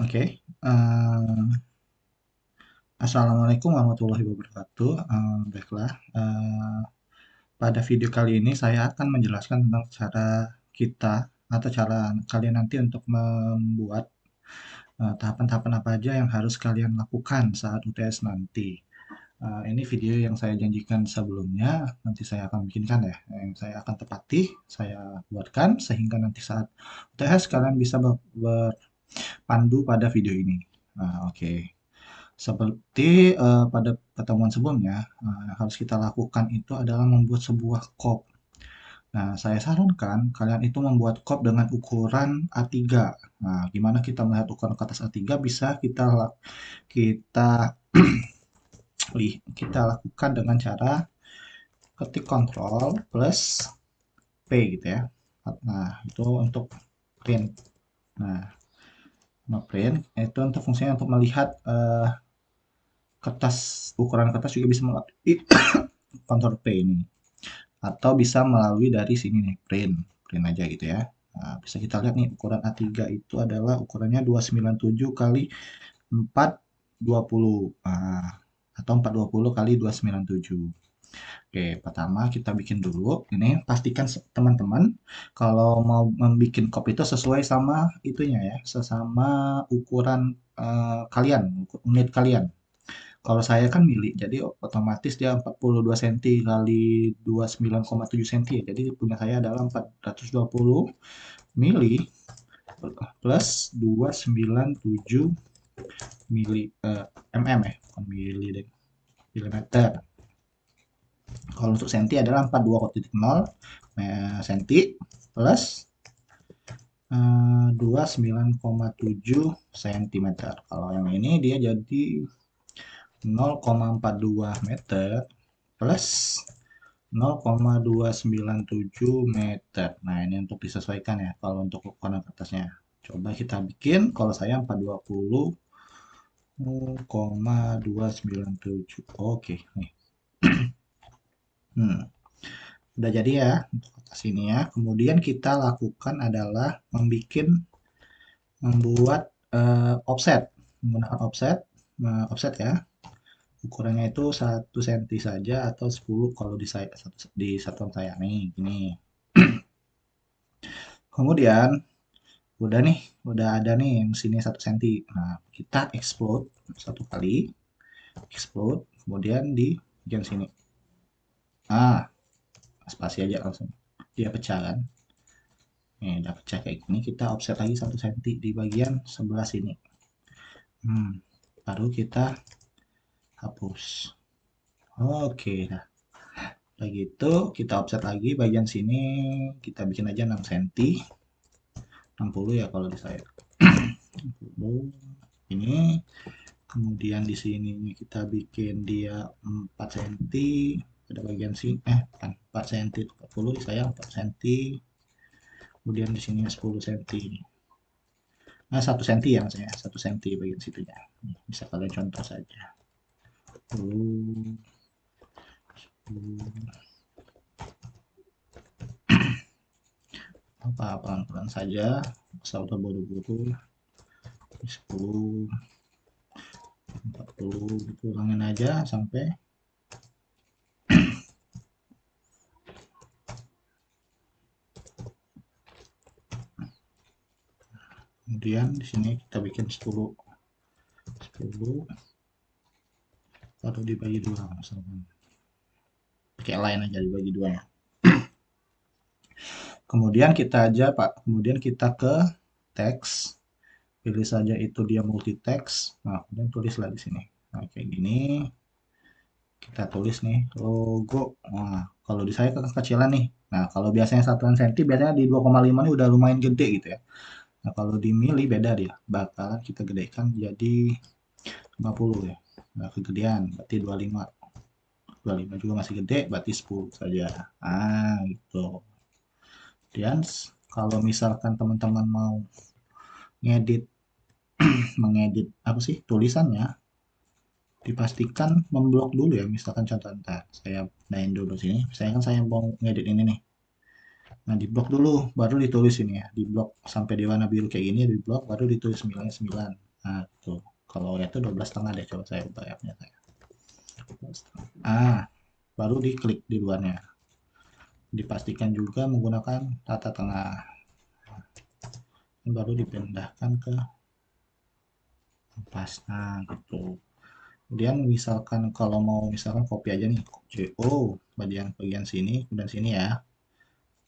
Oke, assalamualaikum warahmatullahi wabarakatuh. Baiklah, pada video kali ini saya akan menjelaskan tentang cara kita atau cara kalian nanti untuk membuat tahapan-tahapan apa aja yang harus kalian lakukan saat UTS nanti. Ini video yang saya janjikan sebelumnya, nanti saya akan bikinkan ya, yang saya akan tepati, saya buatkan sehingga nanti saat UTS kalian bisa berpandu pada video ini. Oke. Seperti pada pertemuan sebelumnya, harus kita lakukan itu adalah membuat sebuah kop. Nah, saya sarankan kalian itu membuat kop dengan ukuran A3. Nah, gimana kita melihat ukuran ke atas A3 bisa kita kita lakukan dengan cara ketik Ctrl plus P gitu ya. Nah, itu untuk print. Nah, print itu untuk fungsinya untuk melihat kertas ukuran kertas juga bisa melalui Ctrl P ini. Atau bisa melalui dari sini nih, print aja gitu ya. Nah, bisa kita lihat nih ukuran A3 itu adalah ukurannya 297 kali 420. Nah, atau 420 kali 297. Oke, pertama kita bikin dulu. Ini pastikan teman-teman kalau mau membuat copy itu sesuai sama itunya ya, sesama ukuran kalian, unit kalian. Kalau saya kan mili, jadi otomatis dia 42 cm kali 29,7 cm ya. Jadi punya saya adalah 420 mili plus 297 mili mm ya, bukan mili deh, milimeter. Kalau untuk senti adalah 42,0 cm plus 29,7 cm. Kalau yang ini dia jadi 0,42 meter plus 0,297 meter. Nah, ini untuk disesuaikan ya kalau untuk ukuran kertasnya. Coba kita bikin, kalau saya 420,297. Oke, nih. Hmm, udah jadi ya untuk kertas ini ya. Kemudian kita lakukan adalah membuat offset. Menggunakan offset ya. Ukurannya itu 1 cm saja atau 10 kalau di satuan saya nih, gini. Kemudian udah ada nih yang sini 1 cm. Nah, kita explode satu kali, explode, kemudian di bagian sini. Ah, spasi aja langsung. Dia pecah kan? Nih, udah pecah kayak gini, kita offset lagi 1 cm di bagian sebelah sini. Baru kita hapus. Oke, nah. Udah gitu, kita offset lagi bagian sini, kita bikin aja 6 cm. 60 ya kalau di saya. 60 ini. Kemudian di sini kita bikin dia 4 cm. Pada bagian sini, bukan 4 cm, 40 di saya 4 cm. Kemudian di sini 10 cm. Nah, 1 cm ya maksudnya, 1 cm bagian situnya. Bisa kalian contoh saja. 10, 10. Apa pelan-pelan saja, asal udah buru-buru. 10, 40 gitu, ulangin aja sampai kemudian di sini kita bikin 10 baru dibagi dua misalkan, pakai line aja dibagi dua ya. Kemudian kita ke teks, pilih saja itu dia multi teks. Nah, kemudian tulislah di sini. Nah, kayak gini kita tulis nih logo. Nah, kalau di saya kekecilan nih. Nah, kalau biasanya 1 cm biasanya di 2,5 ini udah lumayan gede gitu ya. Nah, kalau di mili beda dia. Bakalan kita gedekan jadi 50 ya. Nah, kegedean berarti 25. 25 juga masih gede, berarti 10 saja. Gitu. Dan kalau misalkan teman-teman mau ngedit, mengedit apa sih tulisannya, dipastikan memblok dulu ya. Misalkan contoh ntar saya naik dulu sini. Saya kan saya mau ngedit ini nih. Nah, di blok dulu, baru ditulis ini ya. Di blok sampai di warna biru kayak gini, di blok baru ditulis nilainya 9. Nah, tuh. Kalau ya itu 12,5 deh, coba saya ubah ya-nya saya. 12,5. Ah, baru diklik di luarnya. Dipastikan juga menggunakan tata tengah. Baru dipindahkan ke pas. Nah, gitu. Kemudian misalkan kalau mau misalkan copy aja nih, CO bagian sini dan sini ya.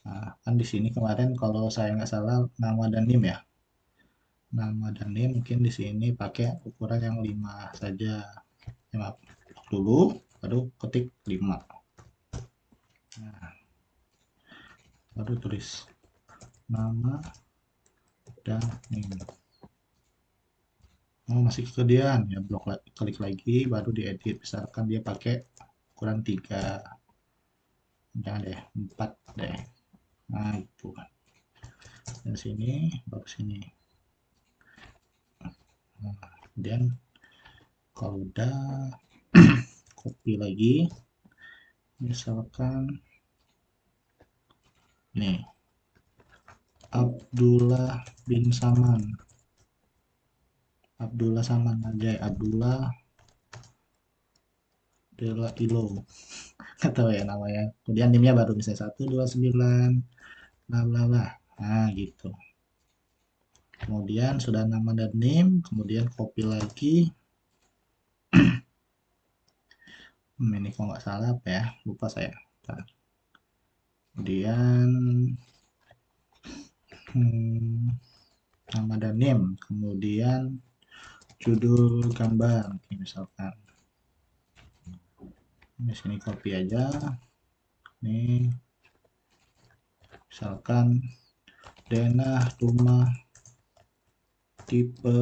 Nah, kan di sini kemarin kalau saya nggak salah nama dan NIM ya. Nama dan NIM mungkin di sini pakai ukuran yang 5 saja. Ya, maaf. Dulu baru ketik 5. Nah, baru tulis nama dan NIM. Oh, masih kegedean ya, klik lagi baru diedit. Misalkan dia pakai ukuran 3. Jangan deh, 4 deh. Nah, itu kan. Dan sini baru sini. Nah, kemudian kalau udah copy lagi, misalkan nih Abdullah bin Saman, Abdullah Saman aja, Abdullah Dela Ilo, nggak tahu ya namanya. Kemudian nimnya baru misalnya 129, bla bla bla. Nah, gitu. Kemudian sudah nama dan nim, kemudian copy lagi. Ini kok nggak salah apa ya, lupa saya. Bentar. Kemudian hmm, nama dan nim, kemudian judul gambar, misalkan. Di sini copy aja. Nih, misalkan denah rumah tipe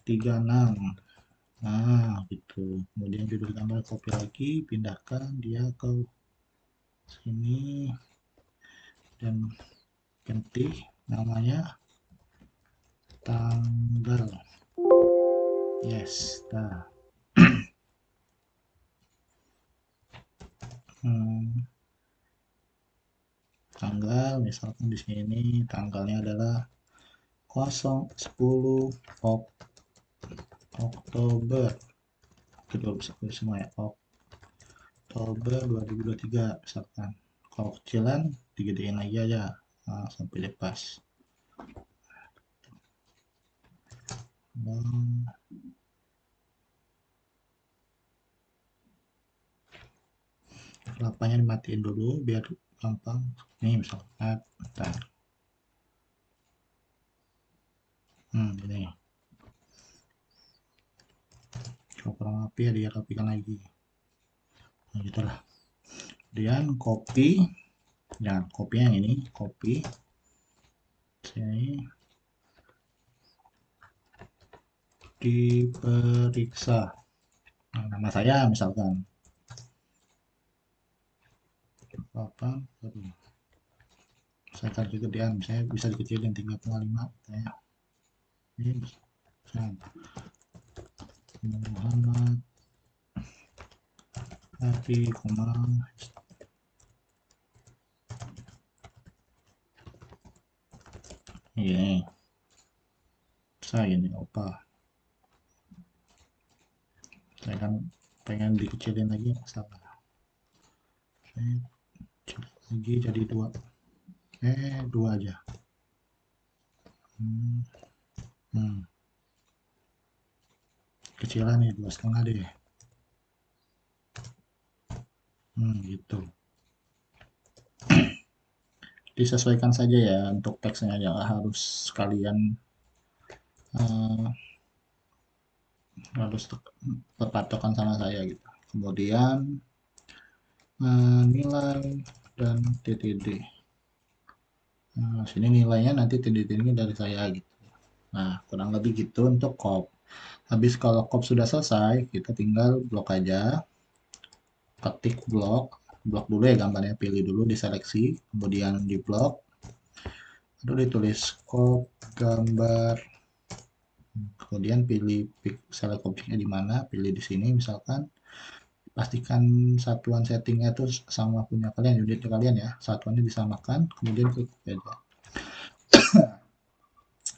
36. Nah, gitu. Kemudian judul gambar copy lagi, pindahkan dia ke sini dan ganti namanya tanggal. Yes, dah. Hmm, tanggal misalkan di sini tanggalnya adalah 010 Oktober. Kedua bisa semua ya. Oktober 2023 misalkan. Kalau kecilan digedein lagi aja. Nah, sampai lepas. Dan kelapanya dimatiin dulu biar gampang. Nih misalkan. Bentar. Ini. Kalau kurang rapi ya dia rapikan lagi. Nah, gitulah. Kemudian copy. Jangan copy yang ini. Copy. Sini. Diperiksa. Nah, nama saya misalkan. Apa? Saya kan kegedean. Saya bisa dikecilin 3,5. Ya. Ini bisa. Muhammad Hadi Kumar. Ini saya ini apa? Saya kan pengen dikecilin lagi masalah. Saya kecilin lagi jadi 2. Dua aja. Hmm, hmm. Kecilan nih 2,5 deh. Gitu. Disesuaikan saja ya untuk teksnya, jangan harus kalian eh, harus berpatokan sama saya gitu. Kemudian nilai dan TTD. Nah, sini nilainya nanti TTD-nya dari saya gitu. Nah, kurang lebih gitu untuk COP. Habis kalau COP sudah selesai, kita tinggal blok aja. Ketik blok. Blok dulu ya gambarnya, pilih dulu, diseleksi. Kemudian di blok. Lalu ditulis COP gambar. Kemudian pilih select objeknya di mana, pilih di sini misalkan. Pastikan satuan settingnya itu sama punya kalian, unitnya kalian ya. Satuannya disamakan, kemudian klik aja.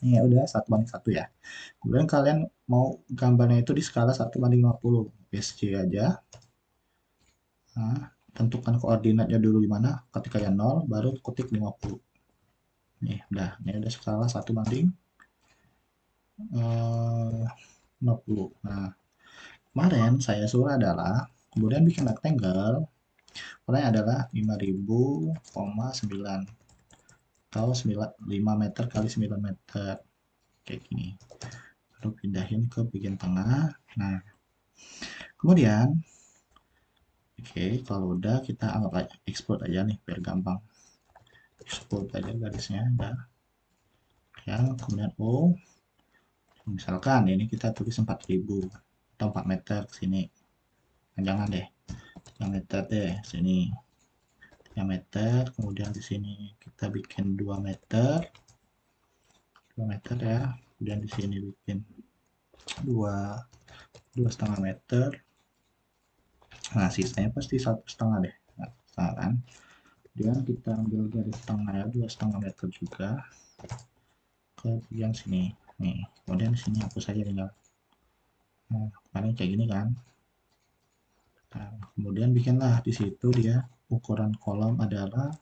Ya udah 1:1 ya. Kemudian kalian mau gambarnya itu di skala 1:50. PSG aja. Nah, tentukan koordinatnya dulu di mana. Ketika yang 0, baru ketik 50. Nih, udah. Ini udah skala 1:50. Nah, kemarin saya suruh adalah kemudian bikin rectangle. Ukurannya adalah 5000,9 atau 5 meter kali 9 meter. Kayak gini. Lalu pindahin ke bagian tengah. Nah, kemudian oke, kalau udah kita anggap aja export aja nih biar gampang. Export aja garisnya udah. Ya, kemudian O. Misalkan ini kita tulis 4000 atau 4 meter ke sini. Nah, jangan deh. 3 meter deh sini. 3 meter, kemudian di sini kita bikin 2 meter. 2 meter ya. Kemudian di sini bikin 2,5 meter. Nah, sisanya pasti 1,5 deh. Nah, setengah kan. Kemudian kita ambil garis tengah ya 2,5 meter juga ke bagian sini. Nih, kemudian di sini hapus saja tinggal. Nah, kemarin kayak gini kan. Nah, kemudian bikinlah di situ dia ukuran kolom adalah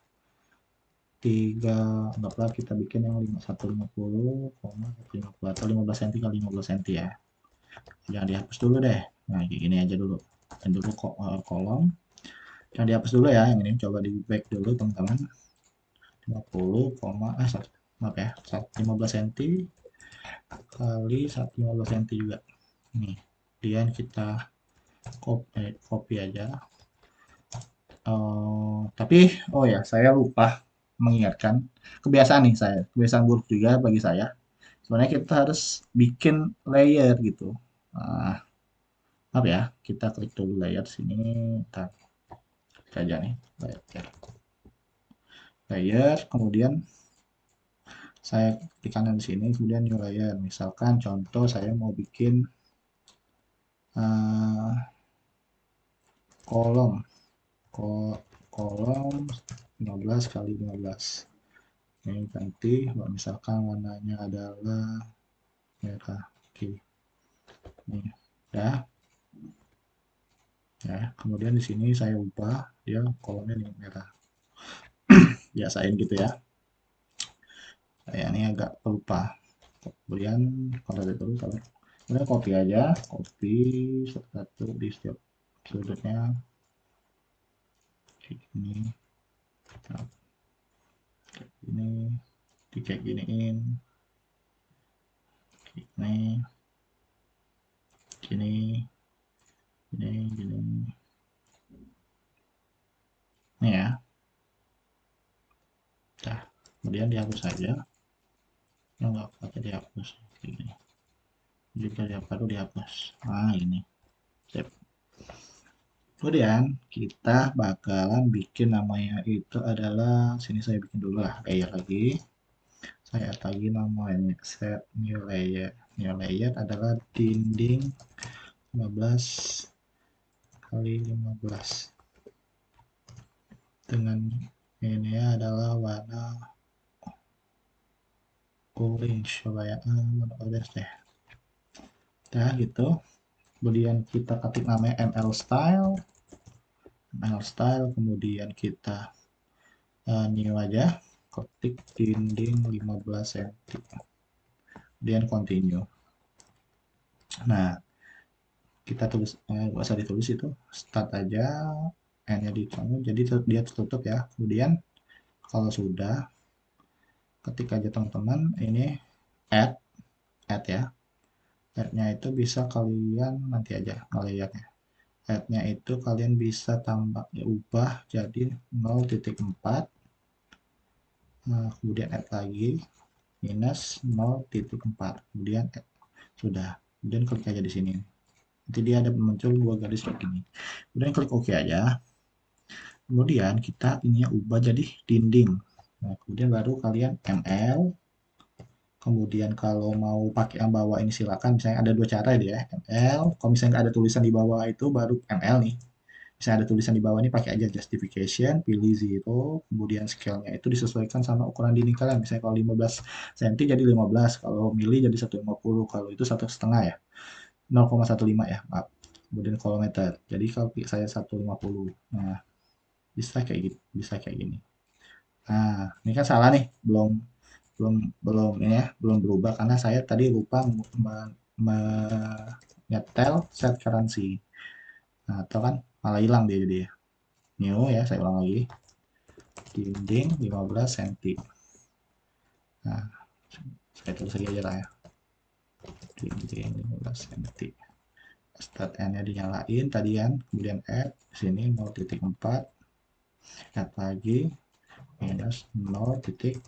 3, anggaplah kita bikin yang 150,150 atau 15 cm kali 15 cm ya. Jangan dihapus dulu deh. Nah, kayak gini aja dulu. Dan dulu kolom. Jangan dihapus dulu ya, yang ini coba di back dulu teman-teman. 50, maaf ya, 15 cm kali 15 cm juga. Nih, kemudian kita copy aja. Tapi oh ya, saya lupa mengingatkan kebiasaan nih saya, kebiasaan buruk juga bagi saya. Sebenarnya kita harus bikin layer gitu. Nah, apa ya? Kita klik dulu layer sini. Ntar aja nih layer. Layer, kemudian saya klik kanan di sini, kemudian new layer. Misalkan contoh saya mau bikin kolom kolom 15 kali 15. Ini ganti, misalkan warnanya adalah merah. Oke, ini ya. Ya, kemudian di sini saya ubah dia kolomnya ini merah. Biasain gitu ya. Saya ini agak lupa. Kemudian kalau dulu kemudian copy aja, copy satu di setiap sudutnya. Ini, ini, kayak giniin, ini, gini, gini. Ini ya. Nah, kemudian dihapus saja. Nggak pakai dihapus. Kayak gini. Jika perlu dihapus. Nah, ini. Sip. Kemudian kita bakalan bikin namanya itu adalah sini saya bikin dulu lah layer lagi. Saya lagi namanya set new layer. New layer adalah dinding 15 kali 15 dengan ini adalah warna orange coba ya warna orange deh. Nah gitu. Kemudian kita ketik namanya ML style. Kemudian kita new aja, ketik dinding 15 cm, kemudian continue. Nah, kita tulis, nggak usah ditulis itu, start aja, n-nya ditunggu, jadi dia tertutup ya. Kemudian kalau sudah, ketik aja teman-teman, ini add ya, add-nya itu bisa kalian nanti aja ngeliatnya. Add-nya itu kalian bisa tambah, ubah jadi 0.4, nah, kemudian add lagi minus 0.4, kemudian sudah, kemudian klik aja di sini, nanti dia ada muncul dua garis kayak gini, kemudian klik OK aja, kemudian kita ininya ubah jadi dinding. Nah, kemudian baru kalian ML, kemudian kalau mau pakai yang bawah ini silakan, misalnya ada dua cara dia ya, ML, kalau misalnya nggak ada tulisan di bawah itu baru ML nih, Misalnya ada tulisan di bawah ini pakai aja justification, pilih zero, kemudian scale-nya itu disesuaikan sama ukuran dinding kalian. Misalnya kalau 15 cm jadi 15, kalau mili jadi 150, kalau itu 1,5 ya. 0,15 ya, maaf. Kemudian kalau meter. Jadi kalau saya 150. Nah, bisa kayak gitu, bisa kayak gini. Nah, ini kan salah nih, belum belum belum ini ya, belum berubah karena saya tadi lupa menyetel set currency. Nah, atau kan malah hilang dia jadi ya. New ya, saya ulang lagi. Dinding 15 cm. Nah, saya tulis lagi aja lah ya. Dinding 15 cm. Start N-nya dinyalain tadi kan, kemudian add sini 0,4, add lagi minus 0,4.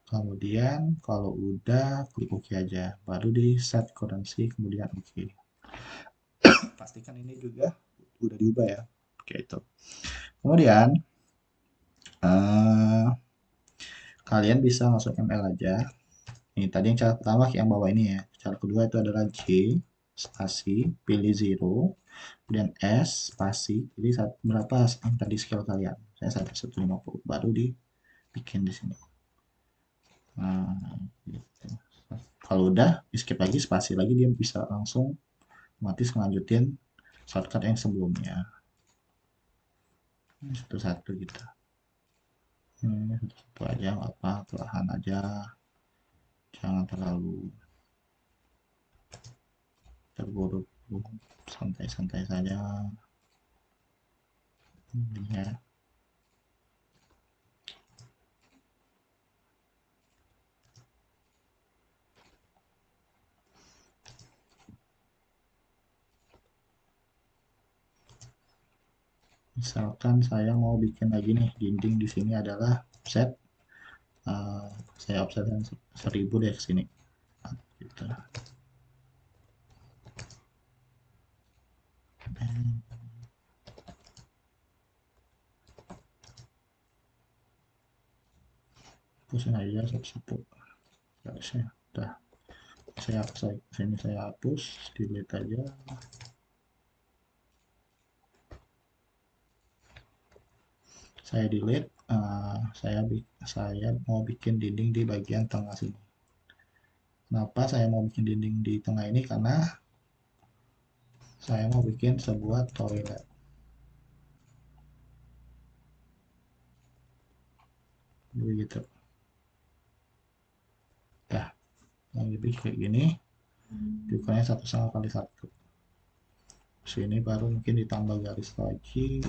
Kemudian kalau udah klik OK aja, baru di set currency kemudian OK. Pastikan ini juga udah diubah ya, kayak itu. Kemudian eh, kalian bisa masuk ML aja. Ini tadi yang cara pertama yang bawah ini ya. Cara kedua itu adalah J spasi pilih zero, kemudian S spasi jadi berapa yang tadi skill kalian. Saya 150 baru dibikin di sini. Nah, gitu. Kalau udah di skip lagi spasi lagi dia bisa langsung otomatis ngelanjutin shortcut yang sebelumnya. Ini satu-satu gitu. Ini satu-satu aja nggak apa, perlahan aja. Jangan terlalu terburu-buru, santai-santai saja. Ya. Misalkan saya mau bikin lagi nih dinding di sini adalah offset, saya offsetkan 1000 deh ke sini. Gitu. Hapusin aja satu-satu. Harusnya udah. Saya sini saya hapus, delete aja. Saya delete. Saya mau bikin dinding di bagian tengah sini. Kenapa saya mau bikin dinding di tengah ini? Karena saya mau bikin sebuah toilet. Begitu. Nah, yang lebih kayak gini. Ukurannya 1,5 kali 1. Sini baru mungkin ditambah garis lagi.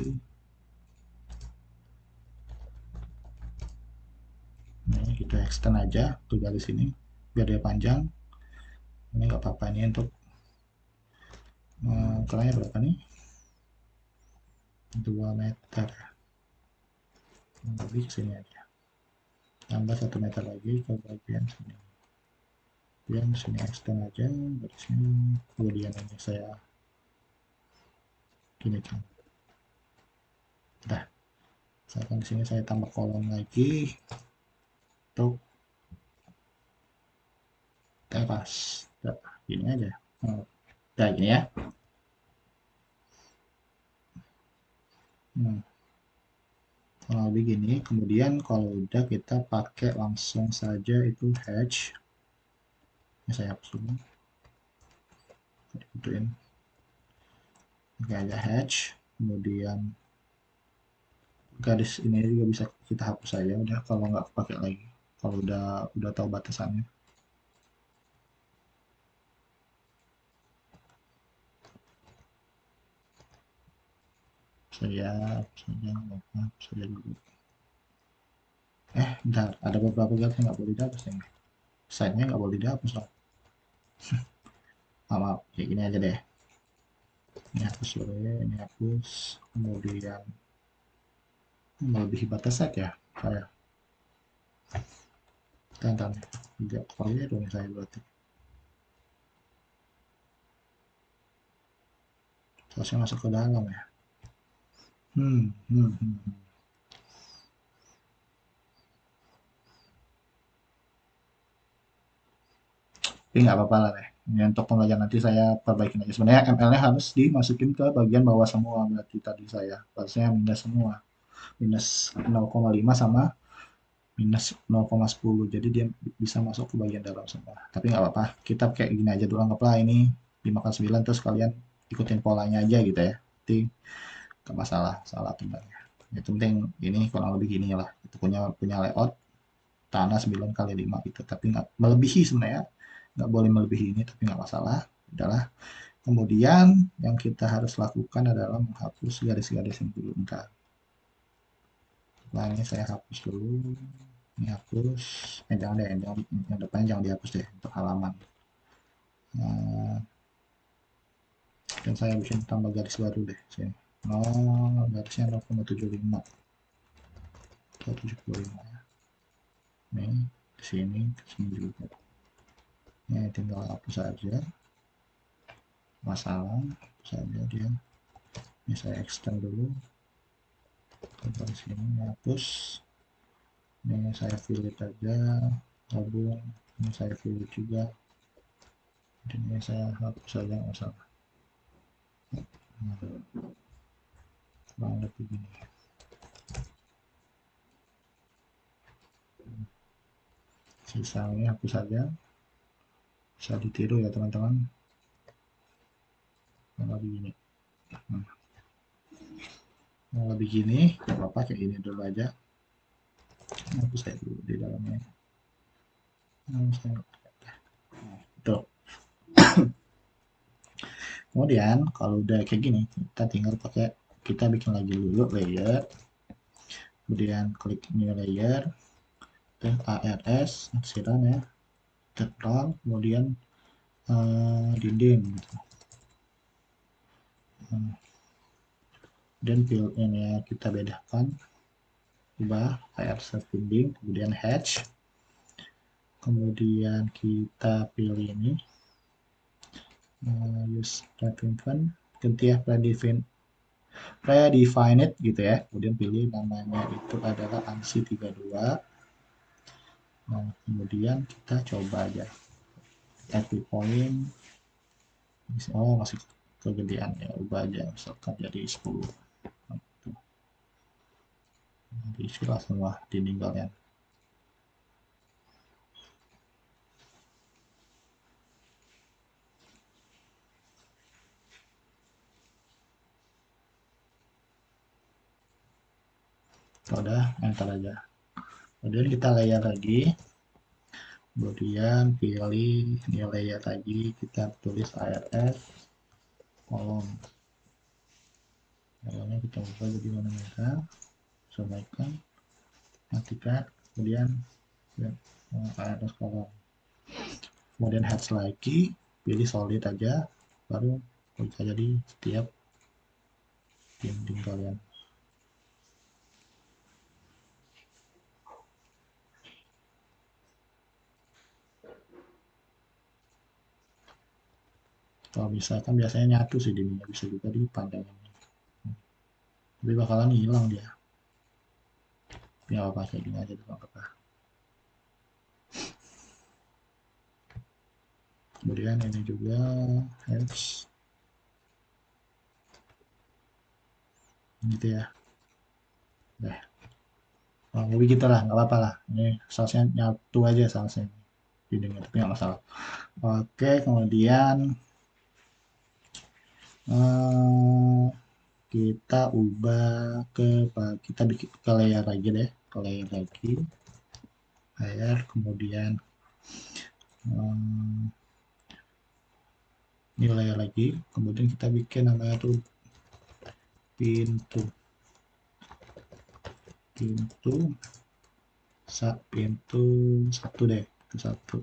Nah, kita extend aja ke garis ini biar dia panjang. Ini nggak apa-apa, ini untuk ukurannya berapa nih? 2 meter. Lebih sini aja. Tambah 1 meter lagi ke bagian sini. Kemudian sini extend aja dari sini. Kemudian ini saya gini kan. Nah, misalkan di sini saya tambah kolom lagi untuk teras. Nah, gini aja. Nah, gini ya. Hmm. Kalau begini, kemudian kalau udah kita pakai langsung saja itu hatch. Ini saya hapus dulu. Ituin. Oke aja hatch. Kemudian garis ini juga bisa kita hapus saja udah kalau nggak pakai lagi. Kalau udah tahu batasannya. Saya hapus saja dulu. Bentar, ada beberapa garis yang nggak boleh dihapus nih. Side-nya nggak boleh dihapus loh. Maaf, kayak gini aja deh. Ini hapus dulu, ini hapus. Kemudian melebihi batas set ya, saya. Tantan, tidak korea dong saya berarti. Harusnya masuk ke dalam ya. Hmm, hmm, hmm. Tapi nggak apa-apa lah deh. Ya, untuk pembelajaran nanti saya perbaikin aja. Sebenarnya ML-nya harus dimasukin ke bagian bawah semua, berarti tadi saya harusnya minus semua, minus 0,5 sama minus 0,10, jadi dia bisa masuk ke bagian dalam semua. Tapi nggak apa-apa, kita kayak gini aja dulu, anggaplah ini 5,9 terus kalian ikutin polanya aja gitu ya. Jadi nggak masalah salah atau enggaknya. Itu penting ini kurang lebih gini lah. Itu punya punya layout tanah 9 kali 5 gitu. Tapi nggak melebihi sebenarnya. Nggak boleh melebihi ini tapi nggak masalah. Udahlah. Kemudian yang kita harus lakukan adalah menghapus garis-garis yang dulu. Bentar. Nah ini saya hapus dulu. Ini hapus. Jangan deh, yang depannya jangan dihapus deh untuk halaman. Nah, dan saya bikin tambah garis baru deh. Sini. Garisnya 0,75. 0,75 ya. Nih, ke sini juga. Ini tinggal hapus saja. Masalah, hapus saja dia. Ini saya extend dulu. Ke sini, hapus. Ini saya fillet aja. Gabung. Ini saya fillet juga. Dan ini saya hapus saja, nggak masalah. Nah, kurang lebih begini. Sisanya hapus saja. Bisa ditiru ya teman-teman. Kurang lebih gini. Kurang lebih gini, nggak apa-apa kayak gini dulu aja. Hapus saya dulu di dalamnya. Tuh. Kemudian kalau udah kayak gini, kita tinggal pakai, kita bikin lagi dulu layer, kemudian klik new layer, dan ARS, aksiran ya, tertal, kemudian dinding gitu. Dan fill ini ya, kita bedakan, ubah ARS dinding, kemudian hatch, kemudian kita pilih ini, use predefined, ganti ya predefined gitu ya, kemudian pilih namanya itu adalah ANSI 32. Nah, kemudian kita coba aja add point. Oh, masih kegedean ya, ubah aja misalkan jadi 10. Jadi isilah semua dinding kalian. Udah, enter aja. Kemudian kita layer lagi. Kemudian pilih new layer lagi, kita tulis ARS kolom. Kolomnya kita ubah jadi warna merah. Sesuaikan, matikan, kemudian ya, ARS kolom. Kemudian hatch lagi, pilih solid aja, baru bisa jadi setiap dinding kalian. Kalau misalkan biasanya nyatu sih dindingnya, bisa juga dipandangin, tapi bakalan hilang dia. Ya apa kayak gini aja tuh apa. Kemudian ini juga hatch gitu ya. Nah, lebih gitu lah, nggak apa-apa lah. Ini sausnya nyatu aja sausnya dindingnya, tapi nggak masalah. Oke, kemudian eh, kita ubah ke, kita bikin ke layer lagi deh, ke layer lagi, layer, kemudian ini layer lagi, kemudian kita bikin namanya tuh pintu, pintu, pintu satu deh, pintu satu.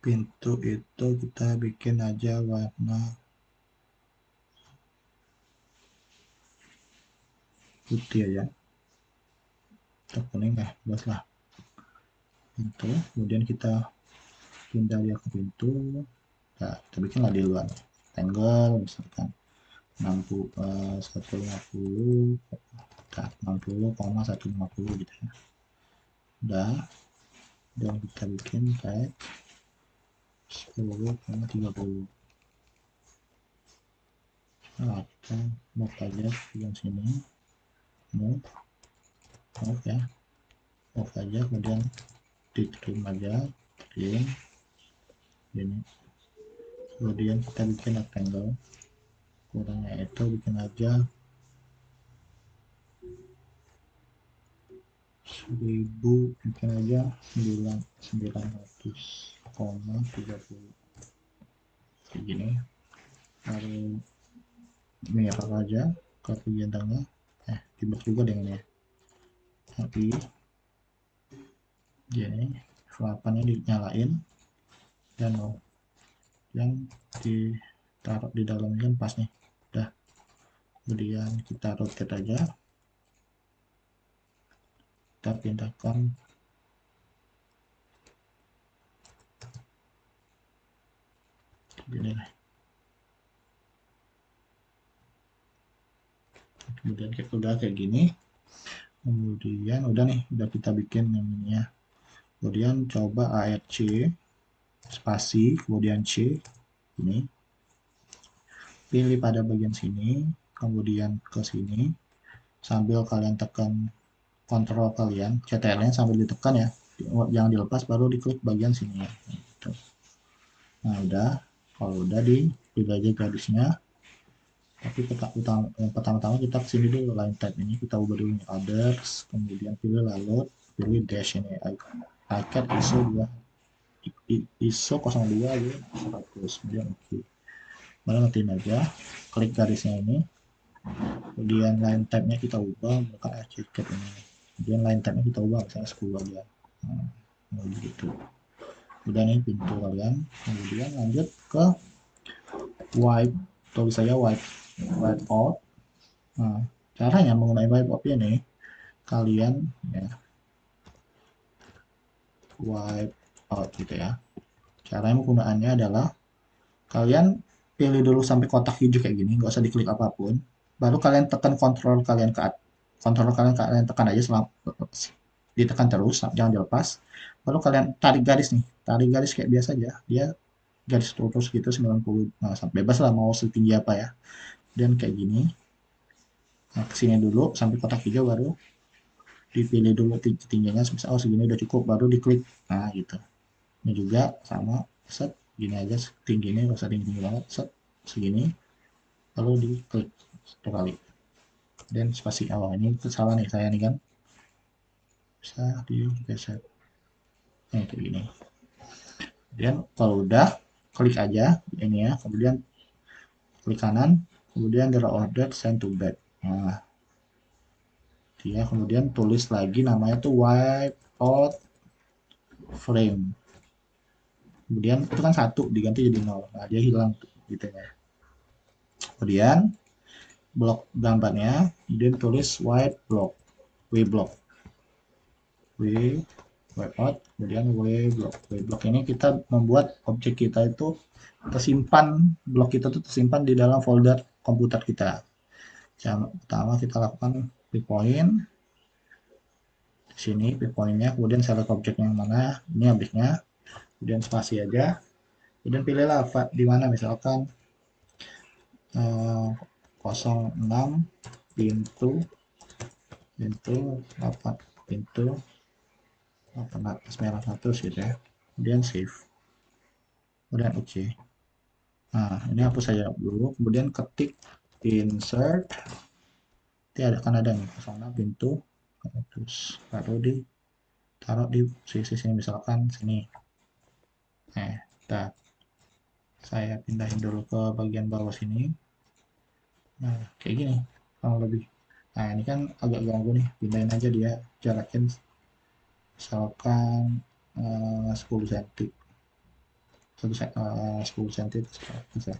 Pintu itu kita bikin aja warna putih aja, atau kuning lah, bebas lah. Pintu, kemudian kita pindah dia ke pintu. Nah, kita bikin lah di luar rectangle misalkan 60, 150, 60,150 gitu ya. Udah, dan kita bikin tag 10,30. Nah, kita move aja bagian sini, move ya, move aja, kemudian trim aja, trim ini, kemudian kita bikin rectangle, kurangnya itu bikin aja 1000, bikin aja 900,30 segini. Lalu mirror aja ke bagian tengah, tiba juga dengan ya, tapi gini selapannya dinyalain dan yang ditaruh di dalamnya kan pas nih, udah. Kemudian kita rotate aja, kita pindahkan gini, kemudian udah kayak gini, kemudian udah nih, udah kita bikin yang ini ya. Kemudian coba ARC spasi kemudian C ini, pilih pada bagian sini, kemudian ke sini sambil kalian tekan kontrol kalian, CTRL-nya sambil ditekan ya, jangan dilepas, baru diklik bagian sini ya. Gitu. Nah udah, kalau udah pilih aja garisnya, tapi yang pertama-tama kita kesini dulu, line type ini kita ubah dulu nih, others, kemudian pilih lalu, pilih dash ini, iCat ISO 2, ISO 02 ya 100, kemudian oke. Baru ngetin aja, klik garisnya ini, kemudian line type-nya kita ubah, bukan iCat ini, kemudian line type-nya kita ubah, misalnya 10 aja. Nah, begitu. Udah nih pintu kalian, kemudian lanjut ke wipe, tulis saya wipe out. Nah, caranya menggunakan wipe out ini, kalian ya wipe out gitu ya. Cara penggunaannya adalah kalian pilih dulu sampai kotak hijau kayak gini, nggak usah diklik apapun. Baru kalian tekan kontrol kalian tekan aja, selama ditekan terus, jangan dilepas. Baru kalian tarik garis nih, tarik garis kayak biasa aja. Dia garis lurus gitu 90, nah, bebas lah mau setinggi apa ya. Dan kayak gini. Nah, kesini dulu sampai kotak hijau, baru dipilih dulu tingginya, misal oh segini udah cukup, baru diklik. Nah gitu. Ini juga sama, set gini aja tingginya, nggak usah tinggi banget, set segini, lalu diklik satu kali. Dan spasi awal ini salah nih saya nih kan, bisa digeser kayak gini. Kemudian kalau udah, klik aja ini ya, kemudian klik kanan, kemudian draw order send to back. Nah dia kemudian tulis lagi namanya tuh wipe out frame, kemudian itu kan 1 diganti jadi 0, nah dia hilang tuh gitu ya. Kemudian blok gambarnya, kemudian tulis white block, w block, w wipe out, kemudian w block ini kita membuat objek kita itu tersimpan, blok kita itu tersimpan di dalam folder komputer kita. Yang pertama kita lakukan pick point di sini, pick pointnya, kemudian select objeknya yang mana, ini objeknya, kemudian spasi aja, kemudian pilihlah di mana, misalkan 06 pintu 8 pintu 800 gitu ya, kemudian save, kemudian oke. Nah ini hapus saja dulu, kemudian ketik insert, kan ada nih 06 pintu, terus baru taruh di sisi sini, misalkan sini. Saya pindahin dulu ke bagian bawah sini. Nah kayak gini kurang lebih. Nah ini kan agak ganggu nih, pindahin aja dia, jarakin misalkan 10 cm, 10 cm bisa.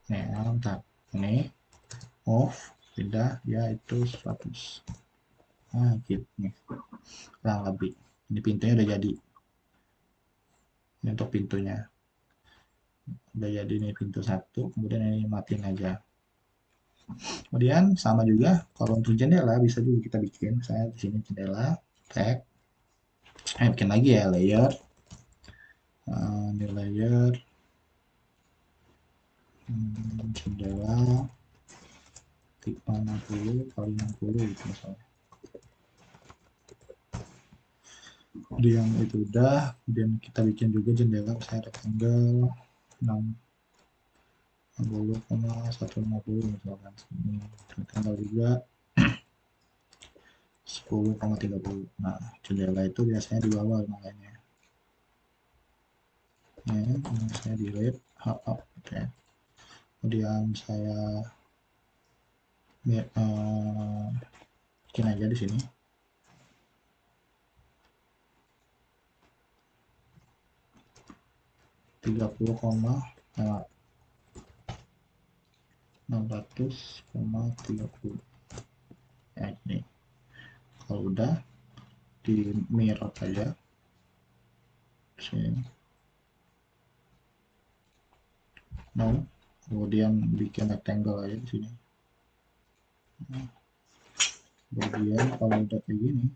Nih mantap, ini off, pindah dia itu 100. Nah gitu nih kurang lebih. Ini pintunya udah jadi, ini untuk pintunya udah jadi nih, pintu 1, kemudian ini matiin aja. Kemudian sama juga kalau untuk jendela, bisa juga kita bikin, saya di sini jendela tag, bikin lagi ya layer, New layer, jendela tipe 60 kali 60 gitu misalnya. Kemudian itu udah, kemudian kita bikin juga jendela misalnya rectangle 60,150 misalkan sini, rectangle juga 10,30. Nah, jendela itu biasanya di bawah makanya. Ini saya delete up ya. Kemudian saya bikin aja di sini 30,600,30 ya ini. Kalau udah di mirror aja sini, no, kemudian bikin rectangle aja di sini. Kemudian kalau udah kayak gini,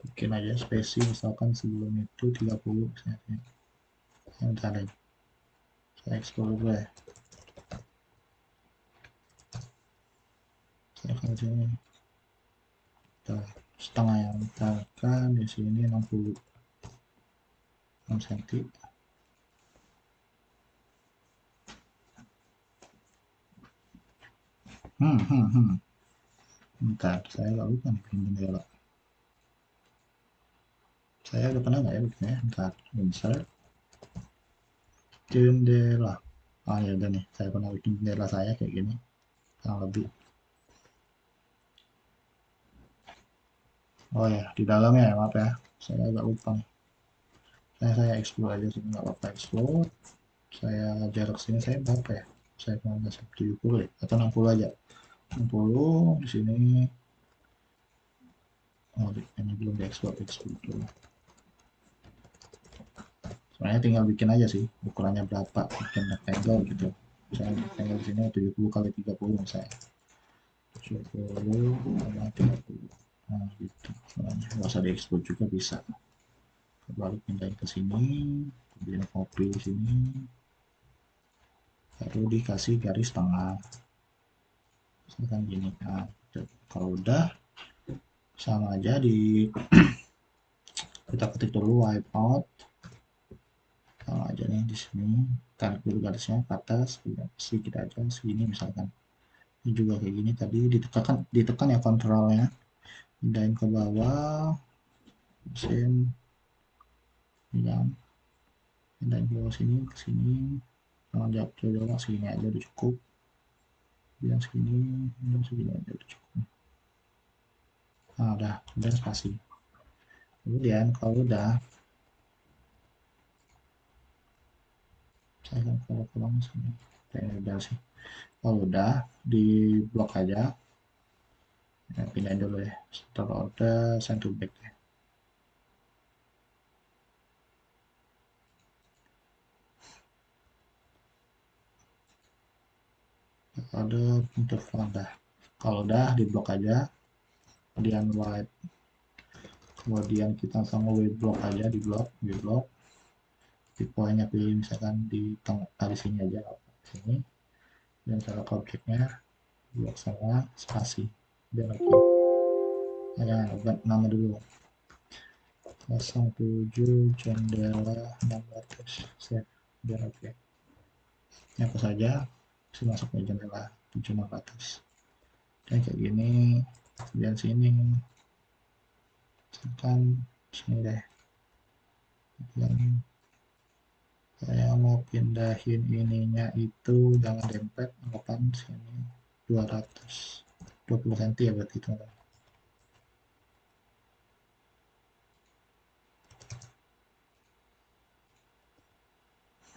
bikin aja spasi misalkan sebelum itu 30 misalnya. Bentar ya, saya explore dulu ya. Saya akan sini setengah yang misalkan di sini 66 cm. Bentar, saya nggak lupa nih bikin jendela. Saya udah pernah nggak ya bikinnya? Bentar, insert jendela. Ah ya udah nih, saya pernah bikin jendela saya kayak gini, kurang lebih. Oh ya, di dalamnya ya, maaf ya, saya agak lupa nih. Saya explore aja sini, nggak apa-apa explore. Saya jarak sini saya berapa ya? Saya mau ngasih 70 ya, atau 60 aja. 60 di sini. Oh, ini belum diekspor, ekspor dulu. Sebenarnya tinggal bikin aja sih, ukurannya berapa, bikin rectangle gitu. Misalnya rectangle di sini 70 kali 30 misalnya. 70 kali 30. Nah, gitu. Sebenarnya nggak usah diekspor juga bisa. Baru pindahin ke sini, kemudian copy di sini, baru dikasih garis tengah. Misalkan gini. Nah, kalau udah sama aja di kita ketik dulu wipeout, sama aja nih di sini tarik dulu garisnya ke atas sedikit aja segini misalkan. Ini juga kayak gini tadi ditekan ya kontrolnya, pindahin ke bawah mesin, pindahin ke bawah sini ke sini, jangan jauh-jauh, segini aja udah cukup, dan segini dan segini aja udah cukup. Nah udah spasi. Kemudian kalau udah, saya akan pulang sini kayaknya udah sih. Kalau udah di blok aja ya, pindahin dulu ya setelah order send to back ya. Ada untuk dah. Kalau udah di blok aja, kemudian white, kemudian kita sama w block aja di blok tipenya pilih misalkan di tengah di sini aja sini, dan cara objeknya blok sama spasi biar oke. Ya nama dulu 07 jendela 600 set biar oke. Ini apa saja bisa masuk ke jendela 7600 dan kayak gini. Kemudian sini misalkan sini deh, yang saya mau pindahin ininya itu jangan dempet anggapan sini 220 cm ya berarti itu.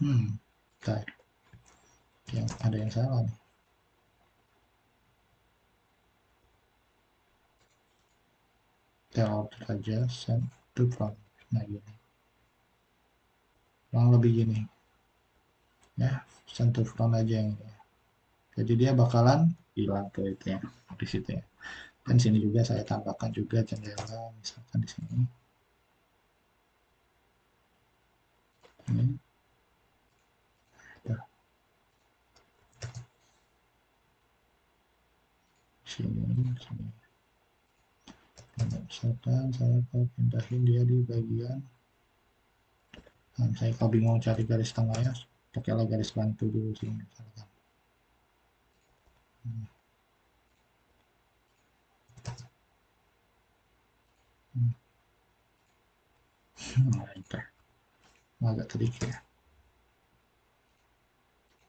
Bentar. Yang ada yang salah nih. Kita order aja send to front. Nah gini, kurang lebih gini ya, send to front aja yang ini. Jadi dia bakalan hilang tuh itu ya di situ ya. Dan sini juga saya tambahkan juga jendela, misalkan di sini. Ini, ya, sini. Nah, misalkan saya mau pindahin dia di bagian, nah, saya kalau bingung cari garis tengahnya, pakailah garis bantu dulu sini misalkan. Hmm, Nah, itu agak tricky ya.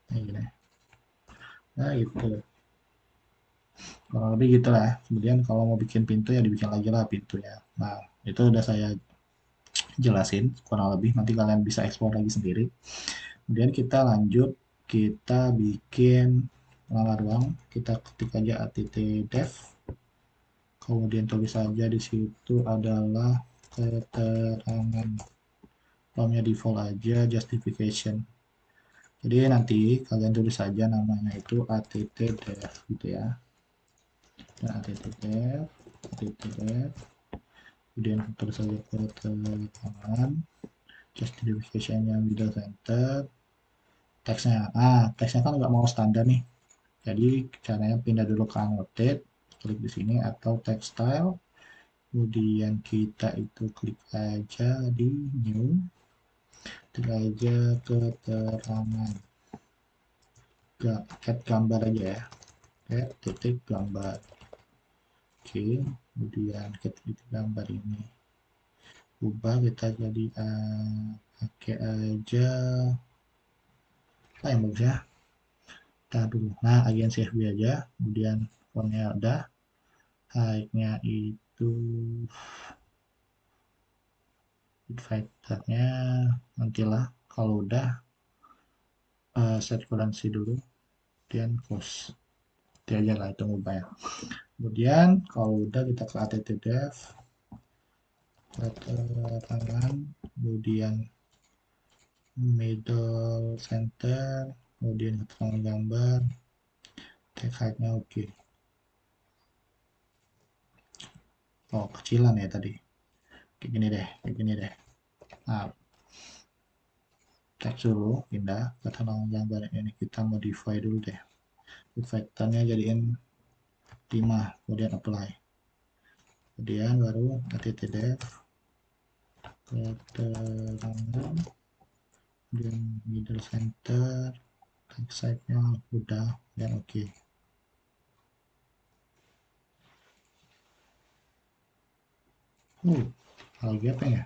Nah, gini. Nah, gitu. Kurang lebih gitu lah. Kemudian kalau mau bikin pintu ya dibikin lagi lah pintunya. Nah, itu udah saya jelasin kurang lebih. Nanti kalian bisa explore lagi sendiri. Kemudian kita lanjut, kita bikin nama ruang. Kita ketik aja att-dev. Kemudian tulis saja di situ adalah keterangan. Formnya default aja, justification. Jadi nanti kalian tulis saja namanya itu att-dev gitu ya. Nah, att-dev, att-dev. Kemudian tulis saja keterangan, justification-nya middle center, teksnya. Teksnya kan nggak mau standar nih. Jadi caranya pindah dulu ke annotate, klik di sini atau text style. Kemudian kita itu klik aja di new, klik aja keterangan, add gambar aja ya, add titik gambar. Oke, kemudian ketik gambar ini ubah kita jadi pakai aja apa yang bagus ya. Kita dulu. Nah, agensi FB aja, kemudian fontnya udah, height-nya itu factornya nantilah kalau udah set currency dulu, kemudian cost. Itu aja lah itu ngubah ya. Kemudian kalau udah kita ke att-dev, keterangan, kemudian middle center, kemudian keterangan gambar, text height-nya oke. Oh, kecilan ya tadi. Kayak gini deh. Nah, teks dulu, pindah ke keterangan gambar ini kita modify dulu deh. Vektornya jadiin 5, kemudian apply. Kemudian baru att-dev, keterangan, kemudian middle center, text size-nya udah, dan oke. Lagi apa ya?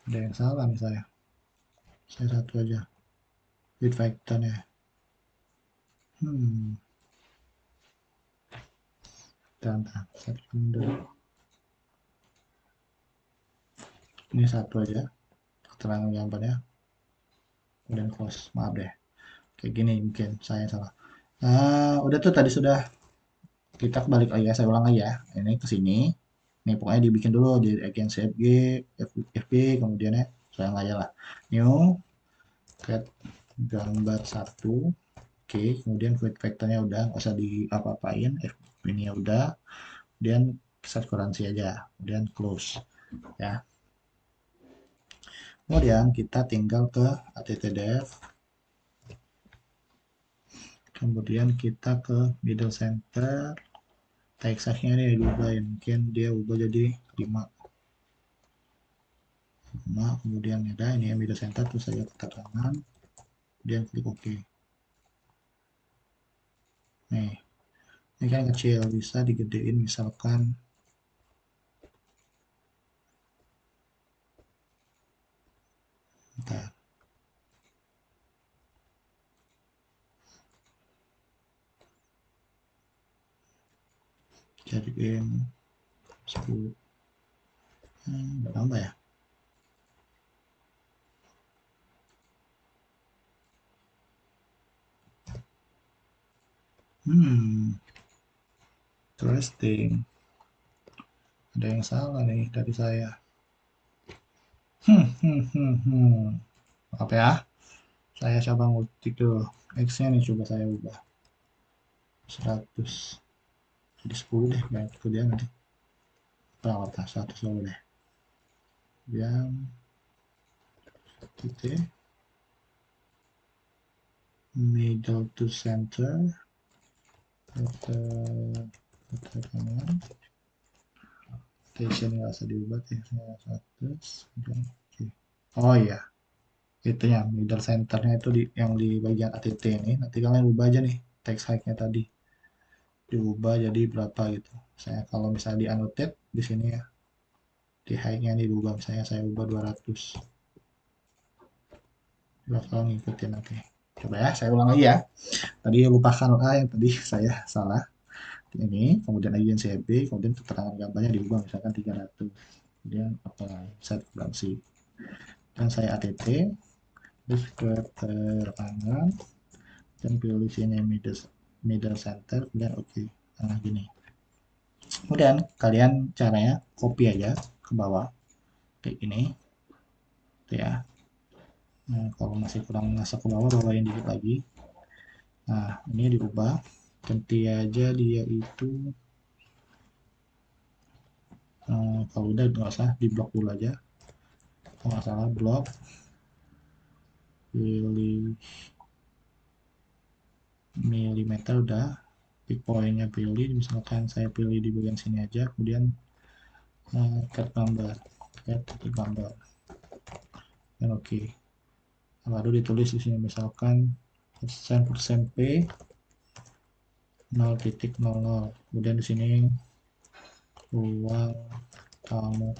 Ada yang salah nih saya. Saya satu aja. With vectornya. Hmm, Bentar, saya bikin dulu. Ini satu aja, keterangan gambarnya, kemudian close. Maaf deh. Kayak gini mungkin saya salah. Udah tuh tadi sudah, kita balik lagi ya, saya ulang lagi ya. Ini ke sini. Ini pokoknya dibikin dulu di agency FB, kemudian ya saya aja lah. New, create gambar satu. Oke, kemudian void vectornya udah, nggak usah di apa-apain. Ini ya udah. Kemudian set currency aja. Kemudian close. Ya. Kemudian kita tinggal ke att-dev. Kemudian kita ke middle center. Text size-nya ini diubah ya. Mungkin dia ubah jadi 5. Kemudian ada ini ya middle center, terus saja keterangan. Kemudian klik OK. Nih, ini kan kecil, bisa digedein misalkan. Bentar. Jadiin 10. Berapa ya? Interesting. Ada yang salah nih dari saya. Apa ya? Saya coba ngutik dulu. X-nya nih coba saya ubah. 100. jadi 10 deh, banyak kemudian nanti berapa 110 deh, yang titik middle to center keterangan station nggak usah diubah textnya 100. Oke. Oh iya, itu ya middle centernya itu yang di bagian ATT ini, nanti kalian ubah aja nih text height-nya tadi, diubah jadi berapa gitu. Saya kalau misalnya di annotate di sini ya, di height-nya diubah, misalnya saya ubah 200, bakal ngikutin nanti. Coba ya, saya ulang lagi ya. Tadi lupakan A yang tadi saya salah. Ini, kemudian INCB, kemudian keterangan gambarnya diubah misalkan 300. Kemudian apply, set currency. Dan saya ATT, terus keterangan, dan pilih sini middle center, kemudian oke. Okay. Nah, gini. Kemudian kalian caranya copy aja ke bawah, kayak gini. Tuh ya. Nah, kalau masih kurang masuk ke bawah, bawain dikit lagi. Nah, ini diubah. Ganti aja dia itu. Kalau udah nggak usah di blok dulu aja. Kalau nggak salah blok. Pilih milimeter udah. Pick pointnya pilih. Misalkan saya pilih di bagian sini aja. Kemudian cut gambar. Cut titik gambar. Dan oke. Okay. Baru ditulis di sini misalkan persen P 0,00. Kemudian di sini uang kamu,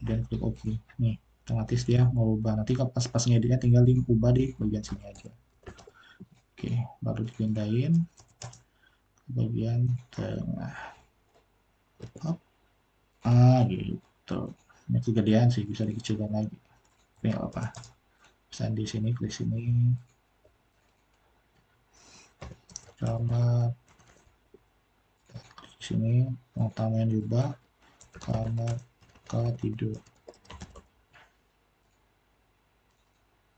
dan klik OK. Nih, otomatis dia mau ubah. Nanti pas ngeditnya tinggal di ubah di bagian sini aja. Oke, baru dipindahin ke bagian tengah. Hop. Gitu. Ini kegedean sih, bisa dikecilkan lagi. Tapi nggak apa. Bisa di sini, klik sini. Sama sini, yang utama yang diubah karena tidur.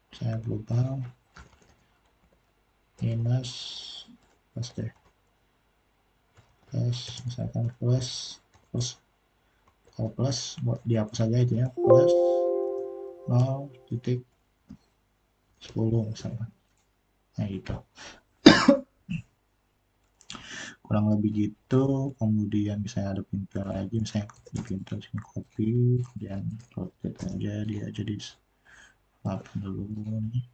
Saya global minus plus deh, plus misalkan plus kalau plus buat dihapus saja itu ya, plus 0,10 misalkan. Nah gitu, kurang lebih gitu. Kemudian misalnya ada pintu lagi, misalnya di pintu sini copy, kemudian rotate aja dia jadi apa dulu nih.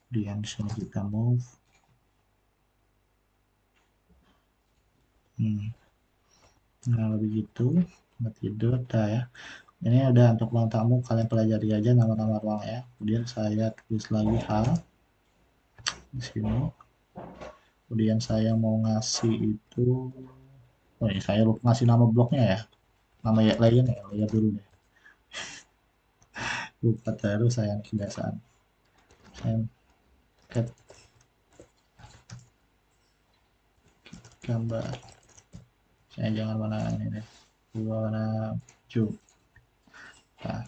Kemudian sini kita move. Nah lebih gitu, nggak tidur dah ya. Ini udah untuk ruang tamu, kalian pelajari aja nama-nama ruang ya. Kemudian saya tulis lagi hal di sini. Kemudian saya mau ngasih itu, oh ini saya lupa ngasih nama bloknya ya. Nama ya layer dulu deh. Lupa terus saya kebiasaan. Saya cat gambar. Saya jangan warna ini deh. Warna hijau. Nah,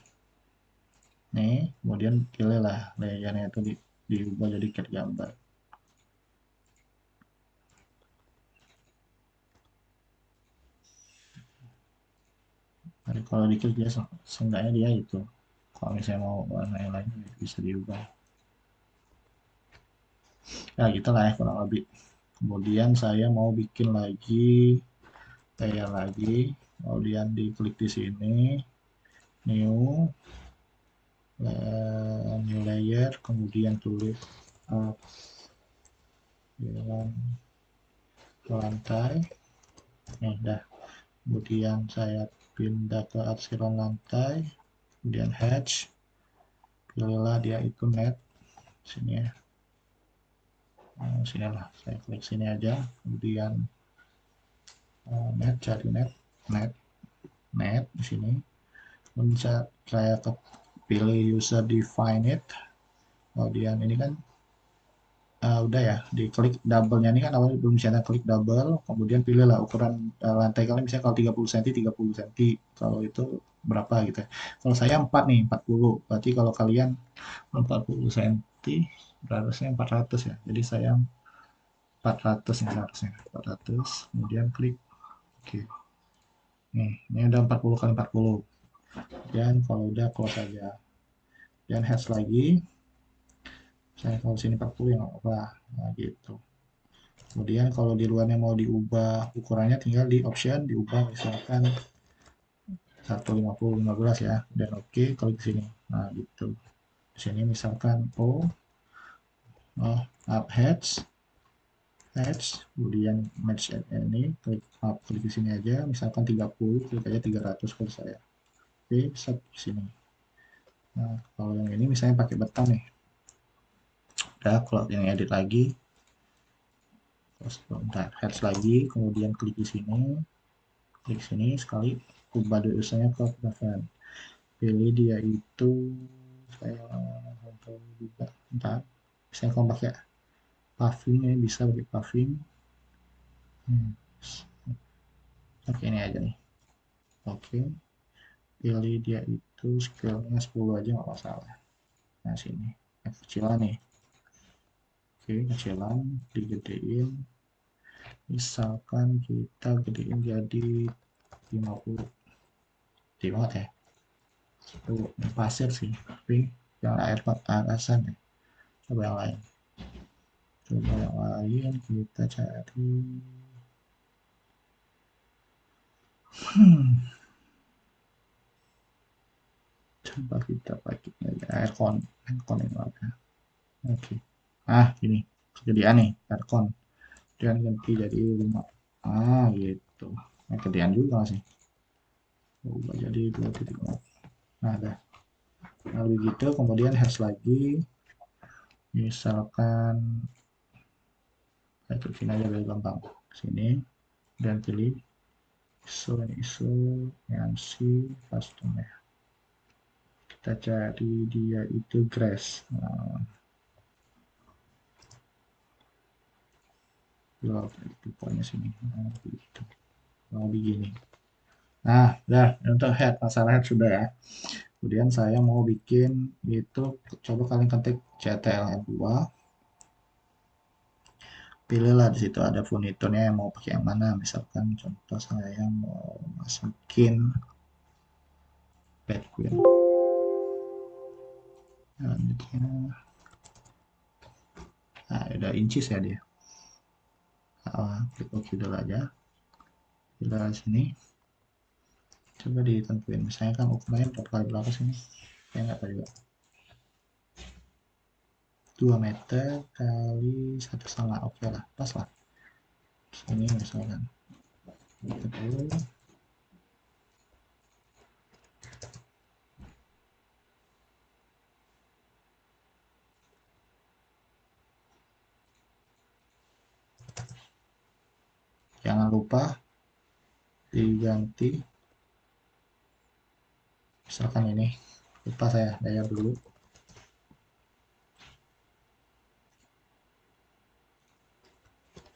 nih kemudian pilihlah layernya itu diubah jadi cat gambar. Jadi kalau diklik dia seenggaknya dia itu. Kalau misalnya mau warna yang lain bisa diubah. Ya gitulah ya kurang lebih. Kemudian saya mau bikin lagi layer lagi. Kemudian diklik di sini, new, new layer. Kemudian tulis bilang lantai. Nih dah. Kemudian saya pindah ke arsiran lantai. Kemudian hatch. Pilihlah dia itu net. Sini ya. Sini lah, saya klik sini aja. Kemudian net, cari net di sini. Kemudian saya pilih user define it. Kemudian ini kan udah ya, diklik double-nya ini kan awalnya belum bisa klik double, kemudian pilihlah ukuran lantai kalian, misalnya kalau 30 cm 30 cm, kalau itu berapa gitu ya. Kalau saya 4 nih, 40, berarti kalau kalian 40 cm berarti 400 ya, jadi saya 400 nih seharusnya, 400, kemudian klik Oke. Nih, ini udah 40 kali 40. Dan kalau udah close aja. Dan hash lagi. Saya kalau sini 40 ya nggak apa-apa. Nah, gitu. Kemudian kalau di luarnya mau diubah ukurannya tinggal di option diubah misalkan 150 15 ya. Dan oke klik di sini. Nah, gitu. Di sini misalkan up heads kemudian match ini klik di sini aja misalkan 30 klik aja 300 kalau saya. Oke, set di sini. Nah, kalau yang ini misalnya pakai beton nih. Udah, kalau yang edit lagi, terus bentar, heads lagi, kemudian klik sini sekali, ubah dosanya ke preference. Pilih dia itu, saya juga, bentar, saya kalau pakai paving ya, bisa pakai paving. Hmm. Oke, ini aja nih. Oke, pilih dia itu scale-nya 10 aja nggak masalah. Nah, sini, yang kecilan nih. Oke, kecilan, digedein, misalkan kita gedein jadi 50 gede banget ya itu pasir sih tapi yang air arasan ya coba yang lain kita cari hmm, coba kita pakai aircon yang mana oke ini kegedean nih aircon dan ganti jadi 5 gitu kegedean juga sih coba jadi 2.0 nah dah nah begitu kemudian hash lagi misalkan saya sini aja biar gampang sini dan pilih iso yang si custom ya kita cari dia itu grass pokoknya sini gitu mau begini nah udah untuk head masalah head sudah ya kemudian saya mau bikin itu coba kalian ketik CTRL2 pilihlah di situ ada furniturnya yang mau pakai yang mana misalkan contoh saya mau masukin background nah udah incis ya dia klik OK dulu aja kita sini coba ditentuin misalnya kan ukurannya berapa kali berapa sini saya nggak tahu juga 2 meter kali 1,5 oke lah pas lah sini misalkan gitu dulu jangan lupa diganti misalkan ini lupa saya bayar dulu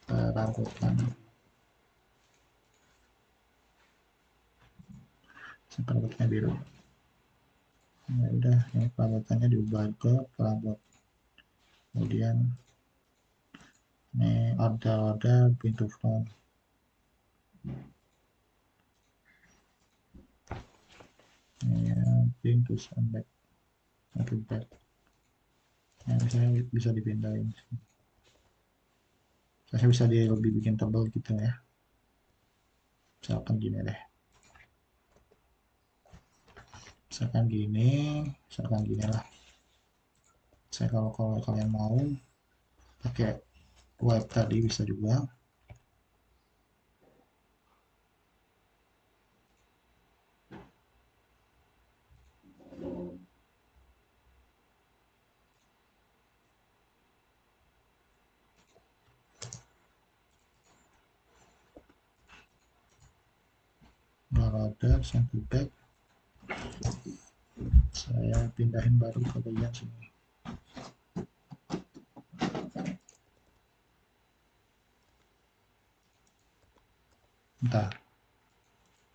perabotan perabotannya biru ya udah ini perabotannya diubah ke perabot kemudian ini order pintu front ini pintu back atau back yang misalnya bisa dipindahin saya bisa lebih bikin tebal gitu ya misalkan gini deh misalkan gini lah saya kalau kalian mau pakai wipe tadi bisa juga border sampai back saya pindahin baru ke bagian sini entah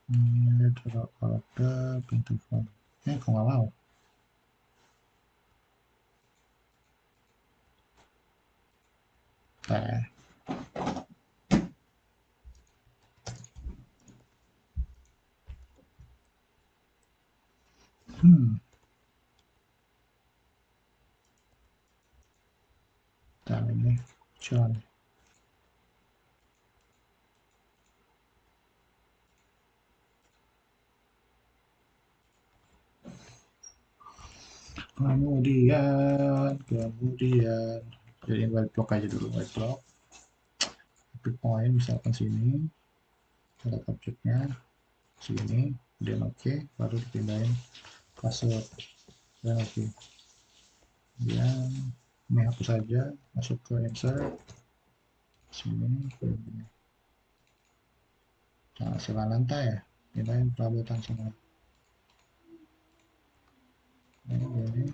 ini order pintu front kok nggak mau entah ya Hmm, Ntar ini John. Kemudian jadiin white block aja dulu, white block. Pick point misalkan sini, lihat objeknya sini, dan oke, baru dipindahin password dan oke. Kemudian ini hapus saja, masuk ke insert sini, ini. Nah, sila lantai ya, pindahin perabotan semua. Ini.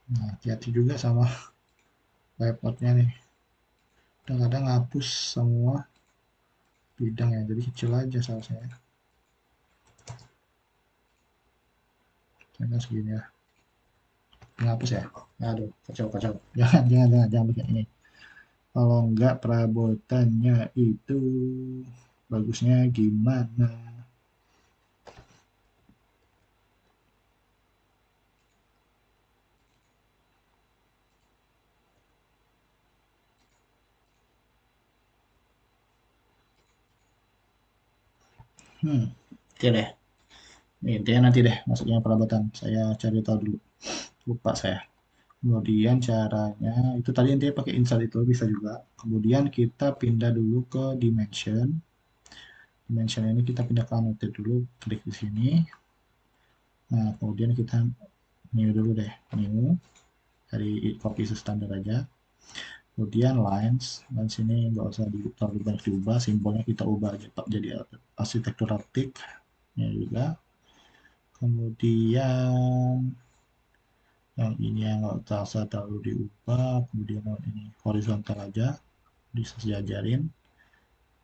Nah, hati-hati juga sama layarnya nih. Kadang-kadang hapus semua bidang ya, jadi kecil aja sausnya. Saya segini ya. Menghapus ya. Aduh, kacau kacau. Jangan pakai ini. Kalau enggak perabotannya itu bagusnya gimana? Oke deh. Ini intinya nanti deh masuknya perabotan. Saya cari tahu dulu. Lupa saya. Kemudian caranya itu tadi intinya pakai insert itu bisa juga. Kemudian kita pindah dulu ke dimension. Dimension ini kita pindah ke annotate dulu. Klik di sini. Nah, kemudian kita new dulu deh. New. Dari copy standar aja. Kemudian lines. Lines ini nggak usah terlalu banyak diubah. Simbolnya kita ubah aja jadi arsitektur optik. Ya juga. Kemudian yang ini yang nggak usah terlalu diubah. Kemudian yang ini horizontal aja. Disejajarin.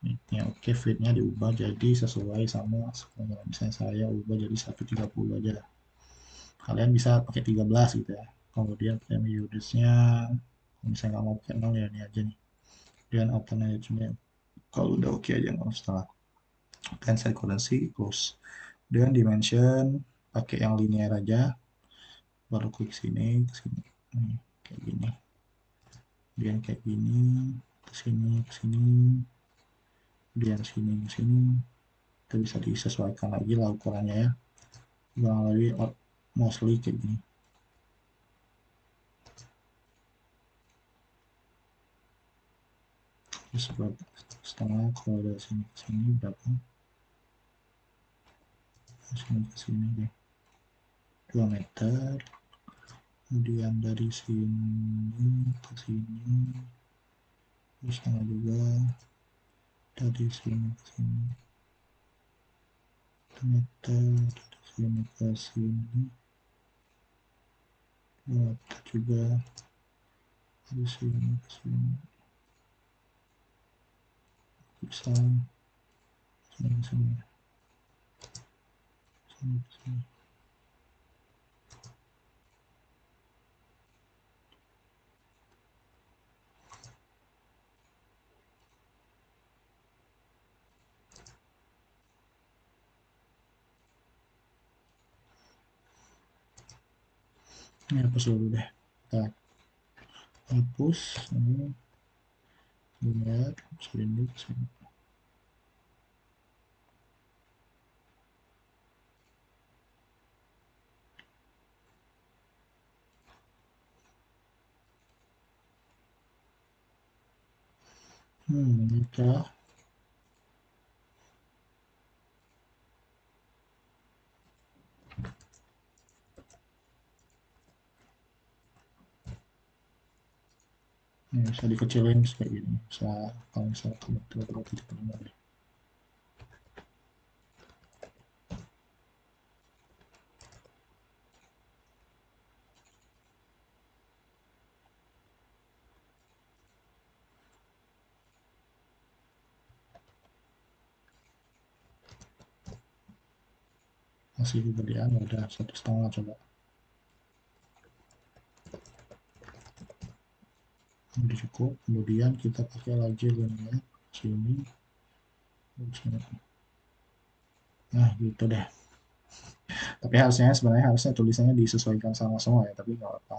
Ini oke, fitnya diubah jadi sesuai sama misalnya saya ubah jadi 130 aja. Kalian bisa pakai 13 gitu ya. Kemudian periodisnya misalnya nggak mau pakai 0 ya ini aja nih. Dan alternatifnya kalau udah oke aja nggak usah. Cancel currency close. Dan dimension pakai yang linear aja. Baru klik sini ke sini. Nih, kayak gini. Kemudian kayak gini ke sini ke sini. Kemudian sini ke sini. Itu bisa disesuaikan lagi lah ukurannya ya. Kurang lebih mostly kayak gini. Terus berapa setengah kalau dari sini ke sini berapa? Sini ke sini deh 2 meter. Kemudian dari sini ke sini terus setengah juga, dari sini ke sini 1 meter, dari sini ke sini 2 meter juga, dari sini ke sini bisa sini ke sini sini ke sini. Ini hapus dulu deh. Kita hapus ini lihat sini ke sini. Menikah. Ini bisa dikecilin kayak gini. Bisa kalau misalnya kamu terlalu tidak perlu. Masih kegedean udah 1,5 coba. Udah cukup. Kemudian kita pakai lagi linear sini. Nah gitu deh. Tapi sebenarnya harusnya tulisannya disesuaikan sama semua ya, tapi nggak apa.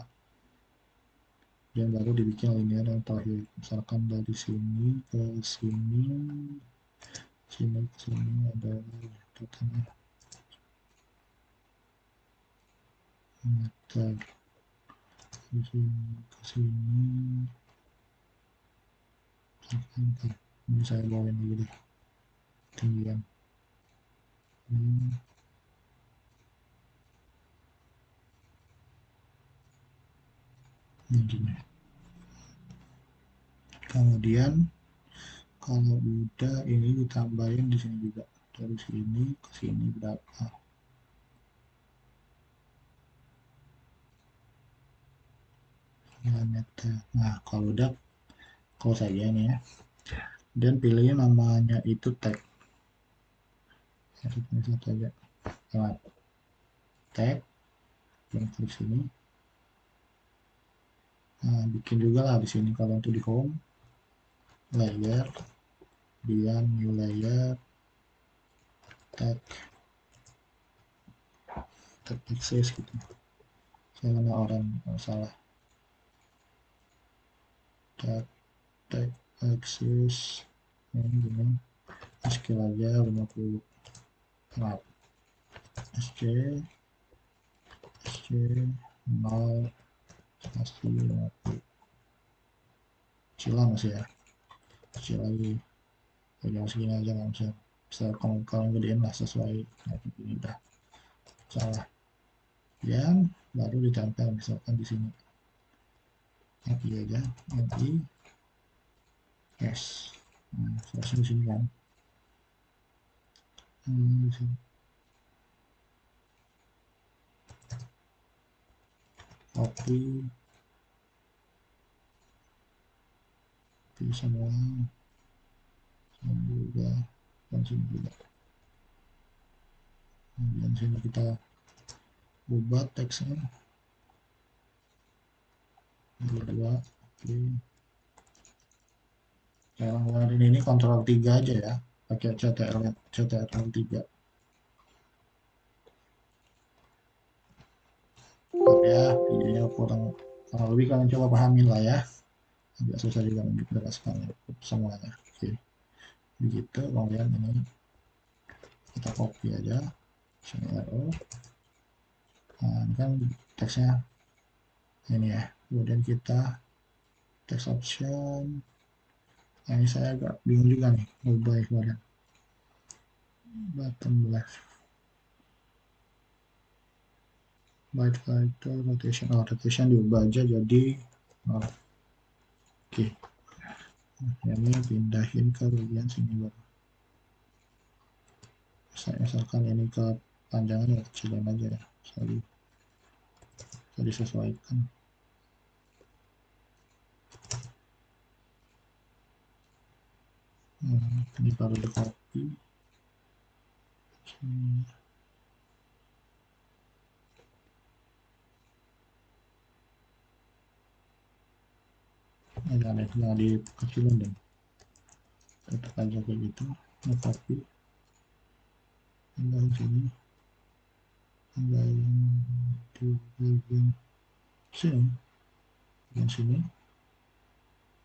Dan baru dibikin linear yang terakhir. Misalkan dari sini ke sini, sini ke sini ada datanya meter. Di sini ke sini, misalkan ini saya bawain dulu deh tinggian ini, ini gini. Kemudian kalau udah ini ditambahin di sini juga, dari sini ke sini berapa, 9 meter. Nah kalau udah, kalau saya ini ya, dan pilihnya namanya itu tag, satu aja, lewat tag, dan klik sini. Nah bikin juga lah di sini kalau untuk di home layer, dia new layer, tag, tag access gitu. Saya mana orang salah, tag tag access ini gini, skill aja 50, maaf, sc sc 0 masih 50, kecilan masih ya, kecil lagi, jangan segini aja nggak bisa, bisa kalau gedein lah sesuai. Nah ini udah salah, yang baru ditempel misalkan di sini ni aja, ni yes. Nah seharusnya di sini kan, di sini copy semua, sini juga, dan sini juga. Kemudian sini kita ubah teksnya dua. Oke, cara ngeluarin ini Ctrl 3 aja ya, pakai CTRL 3. Tapi ya videonya kurang lebih kalian coba pahamin lah ya, agak susah juga menjelaskannya semuanya. Oke, begitu. Kemudian ini kita copy aja sini arrow. Nah ini kan teksnya ini ya, kemudian kita text option. Nah ini saya agak bingung juga nih, ubah kemarin bottom left, byte factor rotation, rotation diubah aja jadi oke. Ini pindahin ke bagian sini baru, saya misalkan ini ke panjangnya kecilin aja ya, sorry, bisa disesuaikan. Ini baru di copy sini. Jangan dikecilin deh, tetap aja kayak gitu. Ini copy, tambahin sini, tambahin di bagian sini, bagian sini,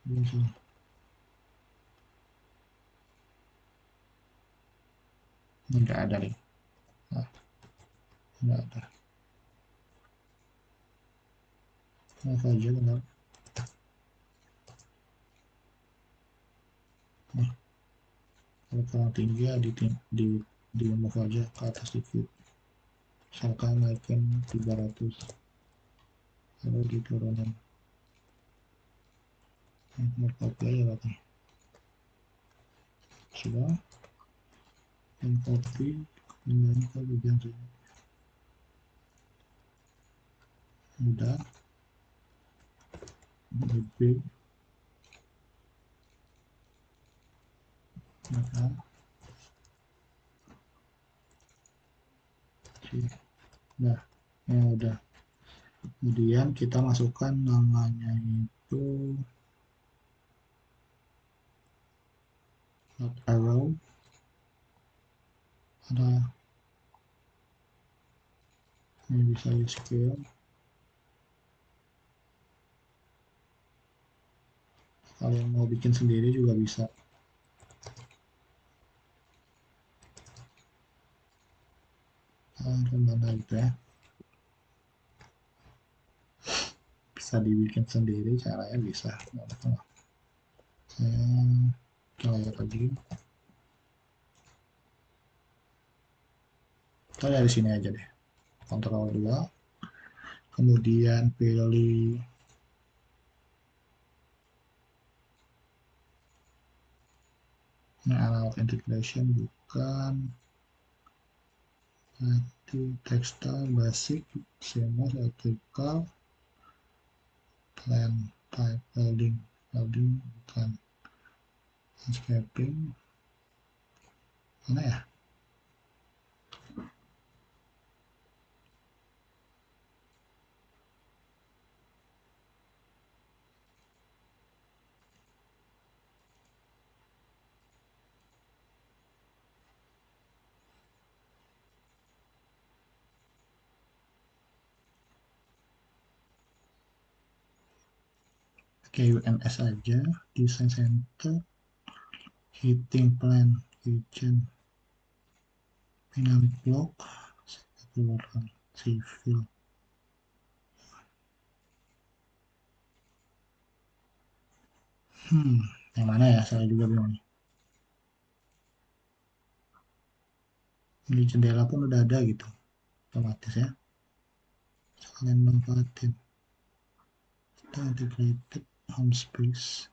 bagian sini. Ini nggak ada nih, nah, nggak ada. Nah saja tinggal nih, kalau kurang tinggi ya di move aja ke atas dikit, misalkan naikin 300, lalu diturunin. Ini copy aja berarti sudah, dan copy pindahin ke bagian sini, udah. Lebih maka nah ya udah. Kemudian kita masukkan namanya itu not arrow, ada ini bisa di scale. Kalian mau bikin sendiri juga bisa. Kemana gitu ya, bisa dibikin sendiri, caranya bisa. Saya layar lagi, kita dari sini aja deh, Ctrl 2, kemudian pilih ini analog integration, bukan nanti textile basic, CMOS electrical plan type welding bukan landscaping, mana ya, pakai UMS aja, design center, heating plan, kitchen, pinang block, keluaran civil. Yang mana ya, saya juga bingung nih. Ini jendela pun udah ada gitu, otomatis ya, kalian manfaatin. Kita integrated home space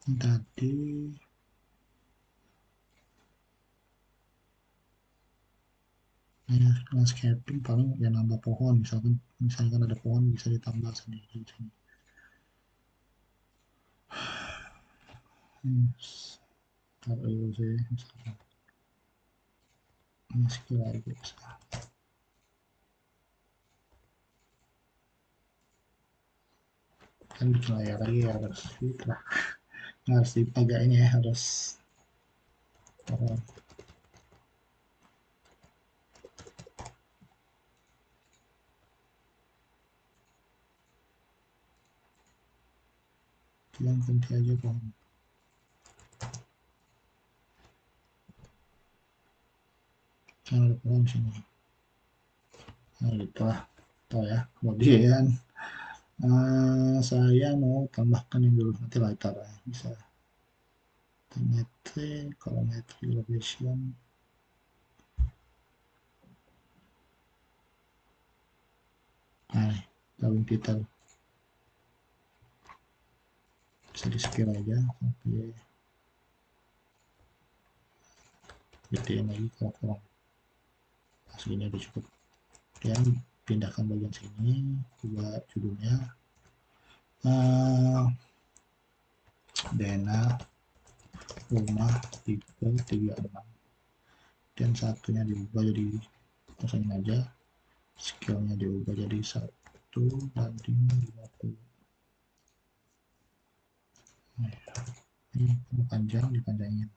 ini tadi. Ya, landscaping paling ya nambah pohon, misalkan ada pohon bisa ditambah sendiri di sini. Taruh dulu sih, misalkan ini skill aja bisa. Kan bikin layar lagi harus gitu lah, harus agak ini ya, harus pohon. Yang ganti aja pohon, kan ada pohon di sini. Nah gitu lah, tau ya. Kemudian saya mau tambahkan yang dulu, nanti lighter ya, bisa geometry, colorimetry, elevation. Nah nih, drawing detail bisa di scale aja sampai gedein lagi kalau kurang. Nah, segini udah cukup. Dan pindahkan bagian sini, buat judulnya Dena rumah tipe 36, dan satunya diubah jadi kosongin aja, scale-nya diubah jadi 1:50. Ini panjang, dipanjangin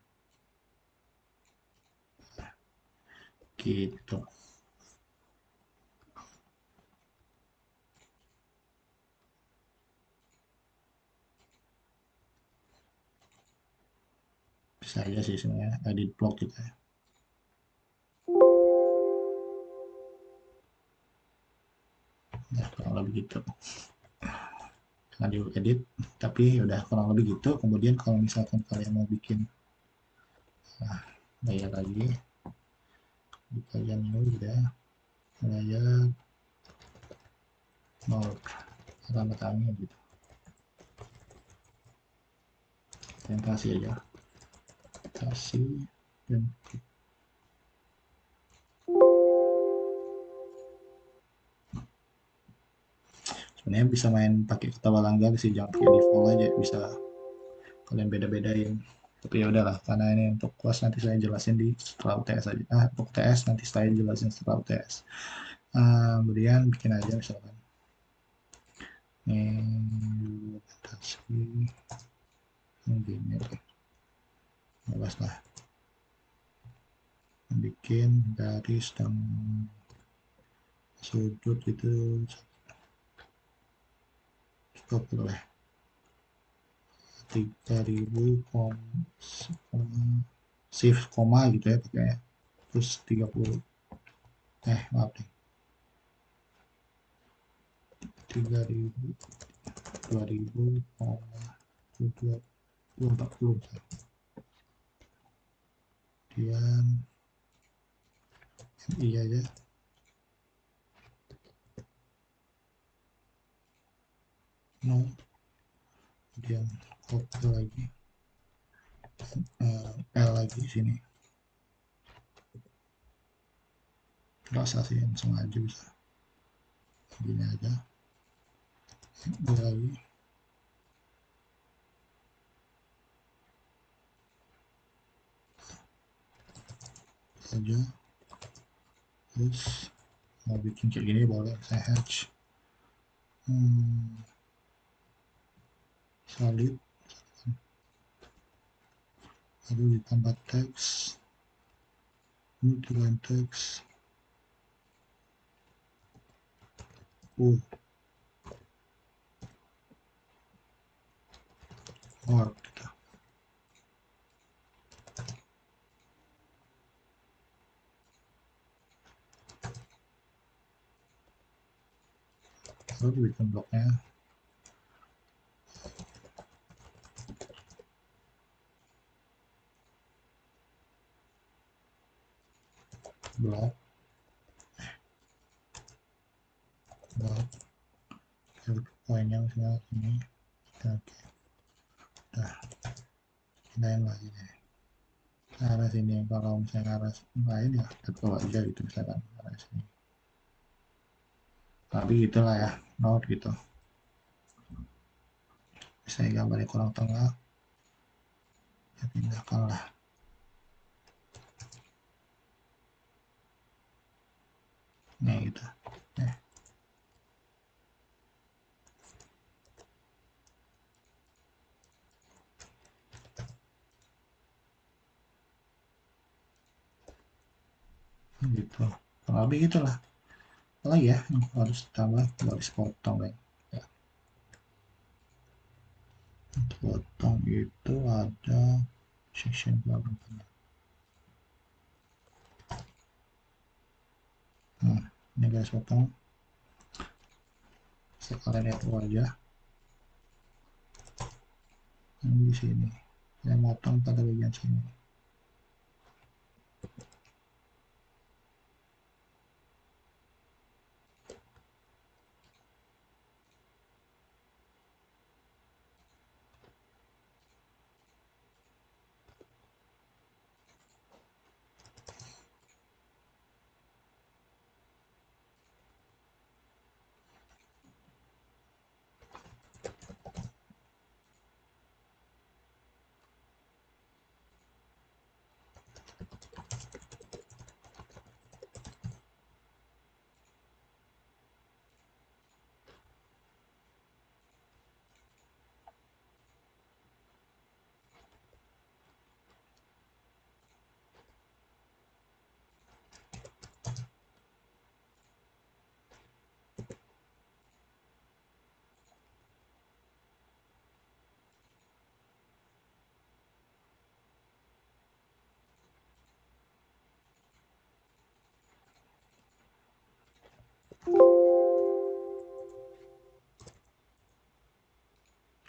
gitu. Bisa aja sih sebenarnya edit block gitu ya. Ya kurang lebih gitu, jangan di edit, tapi udah kurang lebih gitu. Kemudian kalau misalkan kalian mau bikin layar lagi, buka yang new ya, layar mode alamat kami gitu, yang kasih aja, kasih, dan sebenarnya bisa main pakai ketawa langgang sih, jangan pakai default aja, bisa kalian beda-bedain. Tapi ya udahlah, karena ini untuk kelas nanti saya jelasin di setelah UTS aja. Untuk UTS nanti saya jelasin setelah UTS. Kemudian bikin aja misalkan ini bebas lah, bikin garis dan sudut itu cukup boleh 3000 shift koma gitu ya pakai, terus 30 maaf deh, 3000 2000 240, kemudian iya aja, no, kemudian copy lagi, L lagi sini, nggak usah sih, langsung aja bisa gini aja, ini lagi aja, terus mau bikin kayak gini boleh saya hatch solid, lalu ditambah teks, multiline teks, more gitu. Lalu dibikin bloknya, blok blok poinnya misalnya sini, oke, udah pindahin lagi deh ke arah sini. Kalau misalnya arah lain ya ke aja gitu, misalkan arah sini, tapi itulah ya, node gitu, misalnya gambarnya kurang tengah ya pindahkan lah, nih gitu, nih gitu, kurang lebih gitulah. Apalagi ya yang harus tambah, garis potong kan ya, untuk potong itu ada section berapa, ini garis potong, sekalian lihat wajah ini di sini, saya motong pada bagian sini.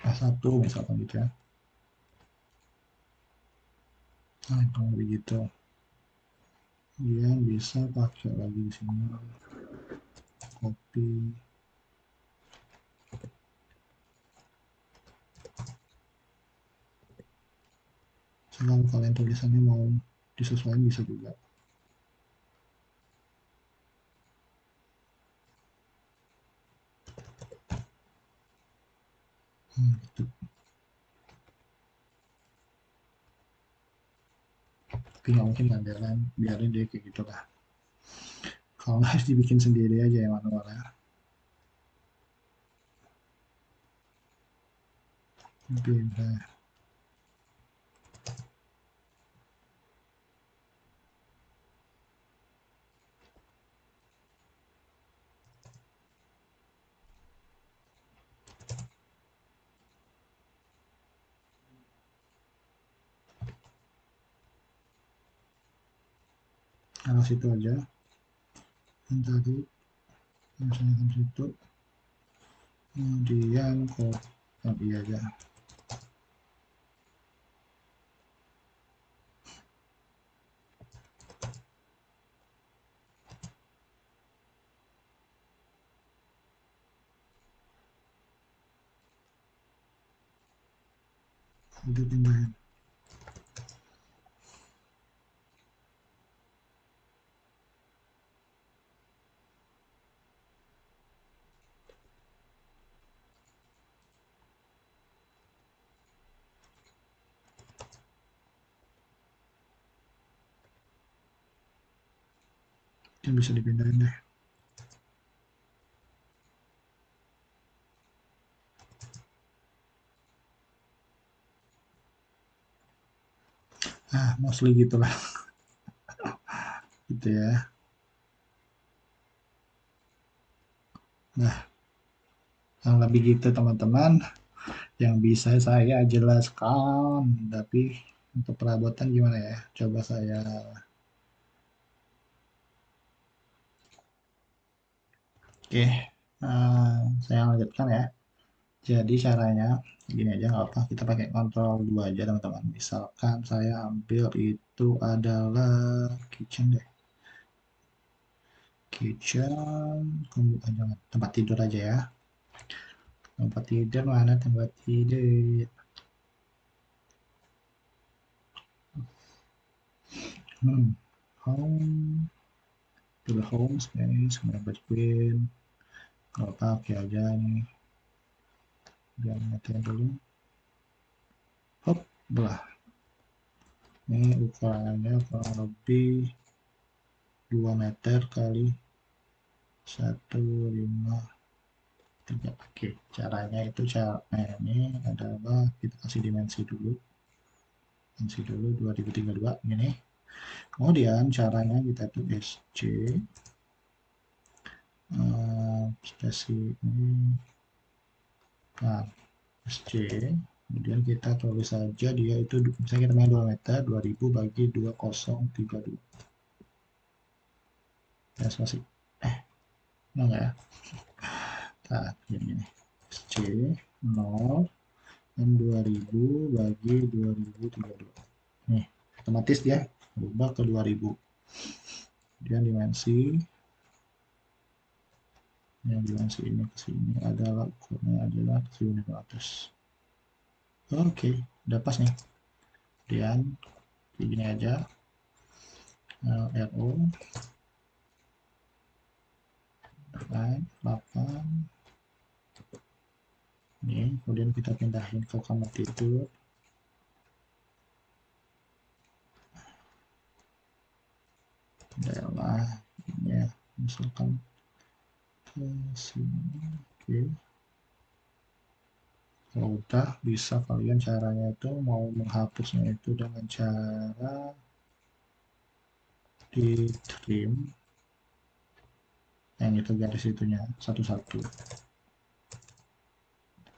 A1 misalkan gitu ya, nah itu begitu, dia bisa pakai lagi di sini, copy, kalau kalian tulisannya mau disesuaikan bisa juga, gitu. Tapi nggak mungkin kan, biarin dia kayak gitu lah, kalau nggak harus dibikin sendiri aja ya manual ya, pindah taruh situ aja yang tadi, misalkan situ, kemudian copy aja. Itu pindahin. Yang bisa dipindahin deh. Ah, mostly gitulah. Gitu ya. Nah, yang lebih gitu teman-teman, yang bisa saya jelaskan. Tapi untuk perabotan gimana ya? Coba saya. Oke, saya lanjutkan ya. Jadi caranya gini aja nggak apa, kita pakai kontrol 2 aja teman-teman. Misalkan saya ambil itu adalah kitchen deh. Kitchen, kemudian jangan tempat tidur aja ya. Tempat tidur mana tempat tidur? Home, to the home space, kemudian queen. Nggak apa, oke aja nih. Biar matiin dulu. Hop, belah. Ini ukurannya kurang lebih 2 meter kali 1,5 3. Oke, caranya itu ini adalah kita kasih dimensi dulu 2032 ini. Kemudian caranya kita tuh SC spasi ini, nah SC, kemudian kita tulis saja dia itu misalnya kita main 2 meter 2000 bagi 2032 ya spasi enggak ya. Nah, gini SC 0 dan 2000 bagi 2032 nih, otomatis dia berubah ke 2000. Kemudian dimensi ini ke sini adalah ukurnya adalah 1500. Oke, udah pas nih. Kemudian kayak gini aja, RO 8 ini, kemudian kita pindahin ke kamar tidur. Adalah ini ya, misalkan ke sini. Oke, kalau udah bisa kalian caranya itu mau menghapusnya itu dengan cara di trim yang itu garis itunya satu-satu.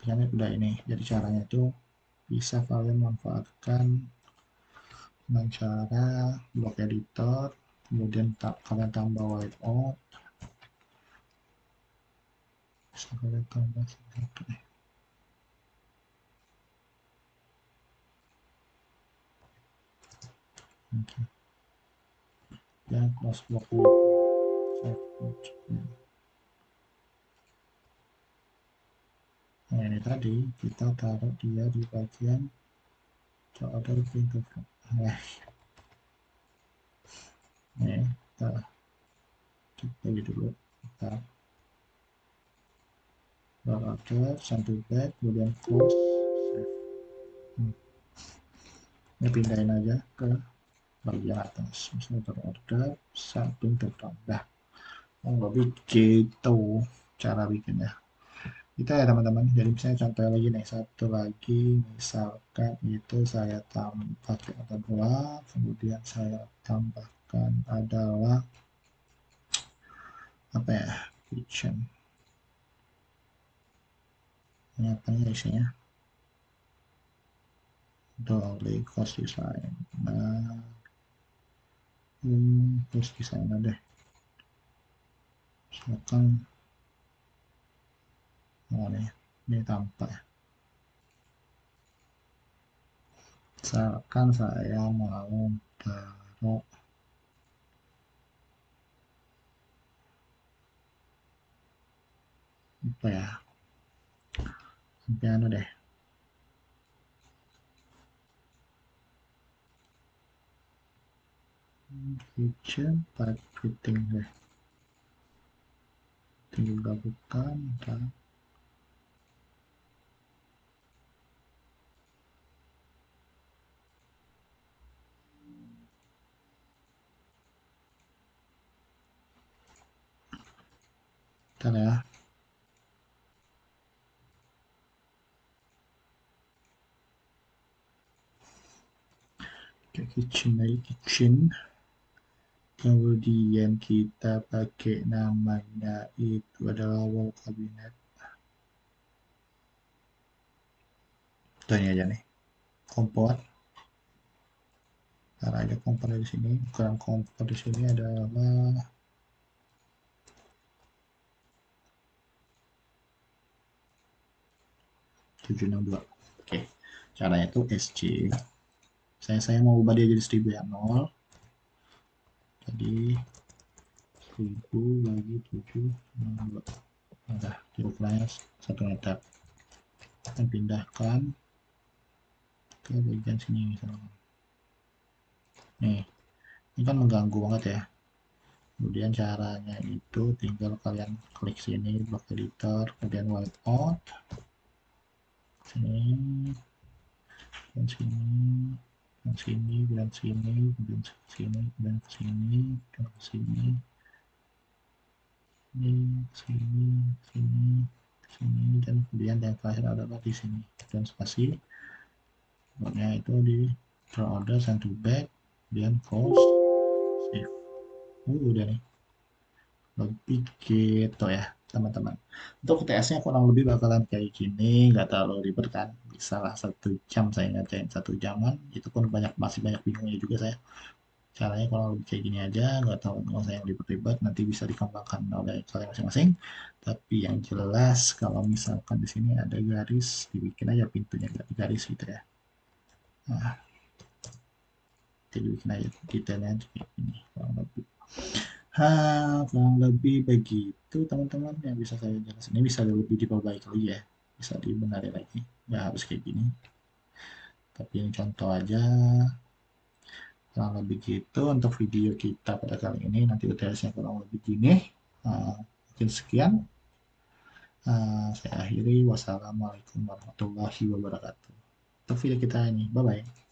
Ini udah ini, jadi caranya itu bisa kalian manfaatkan dengan cara block editor, kemudian kalian tambah whiteout, bisa kalian tambah satu nih. Oke. Dan close block nah ini tadi kita taruh dia di bagian order pintu. Nah, ini kita cek lagi dulu, kita order sampai back, kemudian close save. Ini pindahin aja ke bagian atas, misalnya terorder samping tertambah. Oh, lebih gitu cara bikinnya. Kita ya teman-teman, jadi misalnya contoh lagi nih, satu lagi misalkan itu saya tambahkan adalah, kemudian saya tambahkan adalah apa ya, kitchen ini apa nih isinya, dolly cost design. Nah Terus di sana deh, misalkan mana ya, ini tampak ya, misalkan saya mau taruh apa ya, sampai anu deh, kitchen pipe fitting deh, tinggal gabungkan dan ntar ya. Ke kitchen dari kitchen, kemudian kita pakai namanya itu adalah wall cabinet. Itu ini aja nih, kompor. Taruh aja kompor di sini. Ukuran kompor di sini adalah 762. Oke, caranya itu SC. Saya mau ubah dia jadi 1000 ya, 0. Jadi 1000 bagi 762. Udah, di ukurannya 1 meter. Kita pindahkan ke bagian sini misalnya. Nih, ini kan mengganggu banget ya. Kemudian caranya itu tinggal kalian klik sini, block editor, kemudian whiteout, sini, dan sini, dan sini, dan sini, dan sini, dan sini, dan sini, ini, sini, sini, sini, dan kemudian yang terakhir adalah di sini, dan spasi. Pokoknya itu di draw order, send to back, kemudian close, save. Udah nih. Lebih gitu ya teman-teman. Untuk UTS-nya kurang lebih bakalan kayak gini, nggak terlalu ribet kan, bisa lah 1 jam saya ngerjain, 1 jaman, itu pun masih banyak bingungnya juga saya. Caranya kalau lebih kayak gini aja, nggak tahu, nggak usah yang ribet-ribet, nanti bisa dikembangkan oleh kalian masing-masing. Tapi yang jelas kalau misalkan di sini ada garis, dibikin aja pintunya nggak di garis gitu ya. Nah, jadi bikin aja detailnya kayak gini kurang lebih. Kurang lebih begitu teman-teman yang bisa saya jelasin. Ini bisa lebih diperbaiki lagi ya, bisa dibenahi lagi. Nggak harus kayak gini. Tapi ini contoh aja. Kurang lebih gitu untuk video kita pada kali ini. Nanti UTS-nya kurang lebih gini. Mungkin sekian. Saya akhiri. Wassalamualaikum warahmatullahi wabarakatuh. Untuk video kita ini. Bye-bye.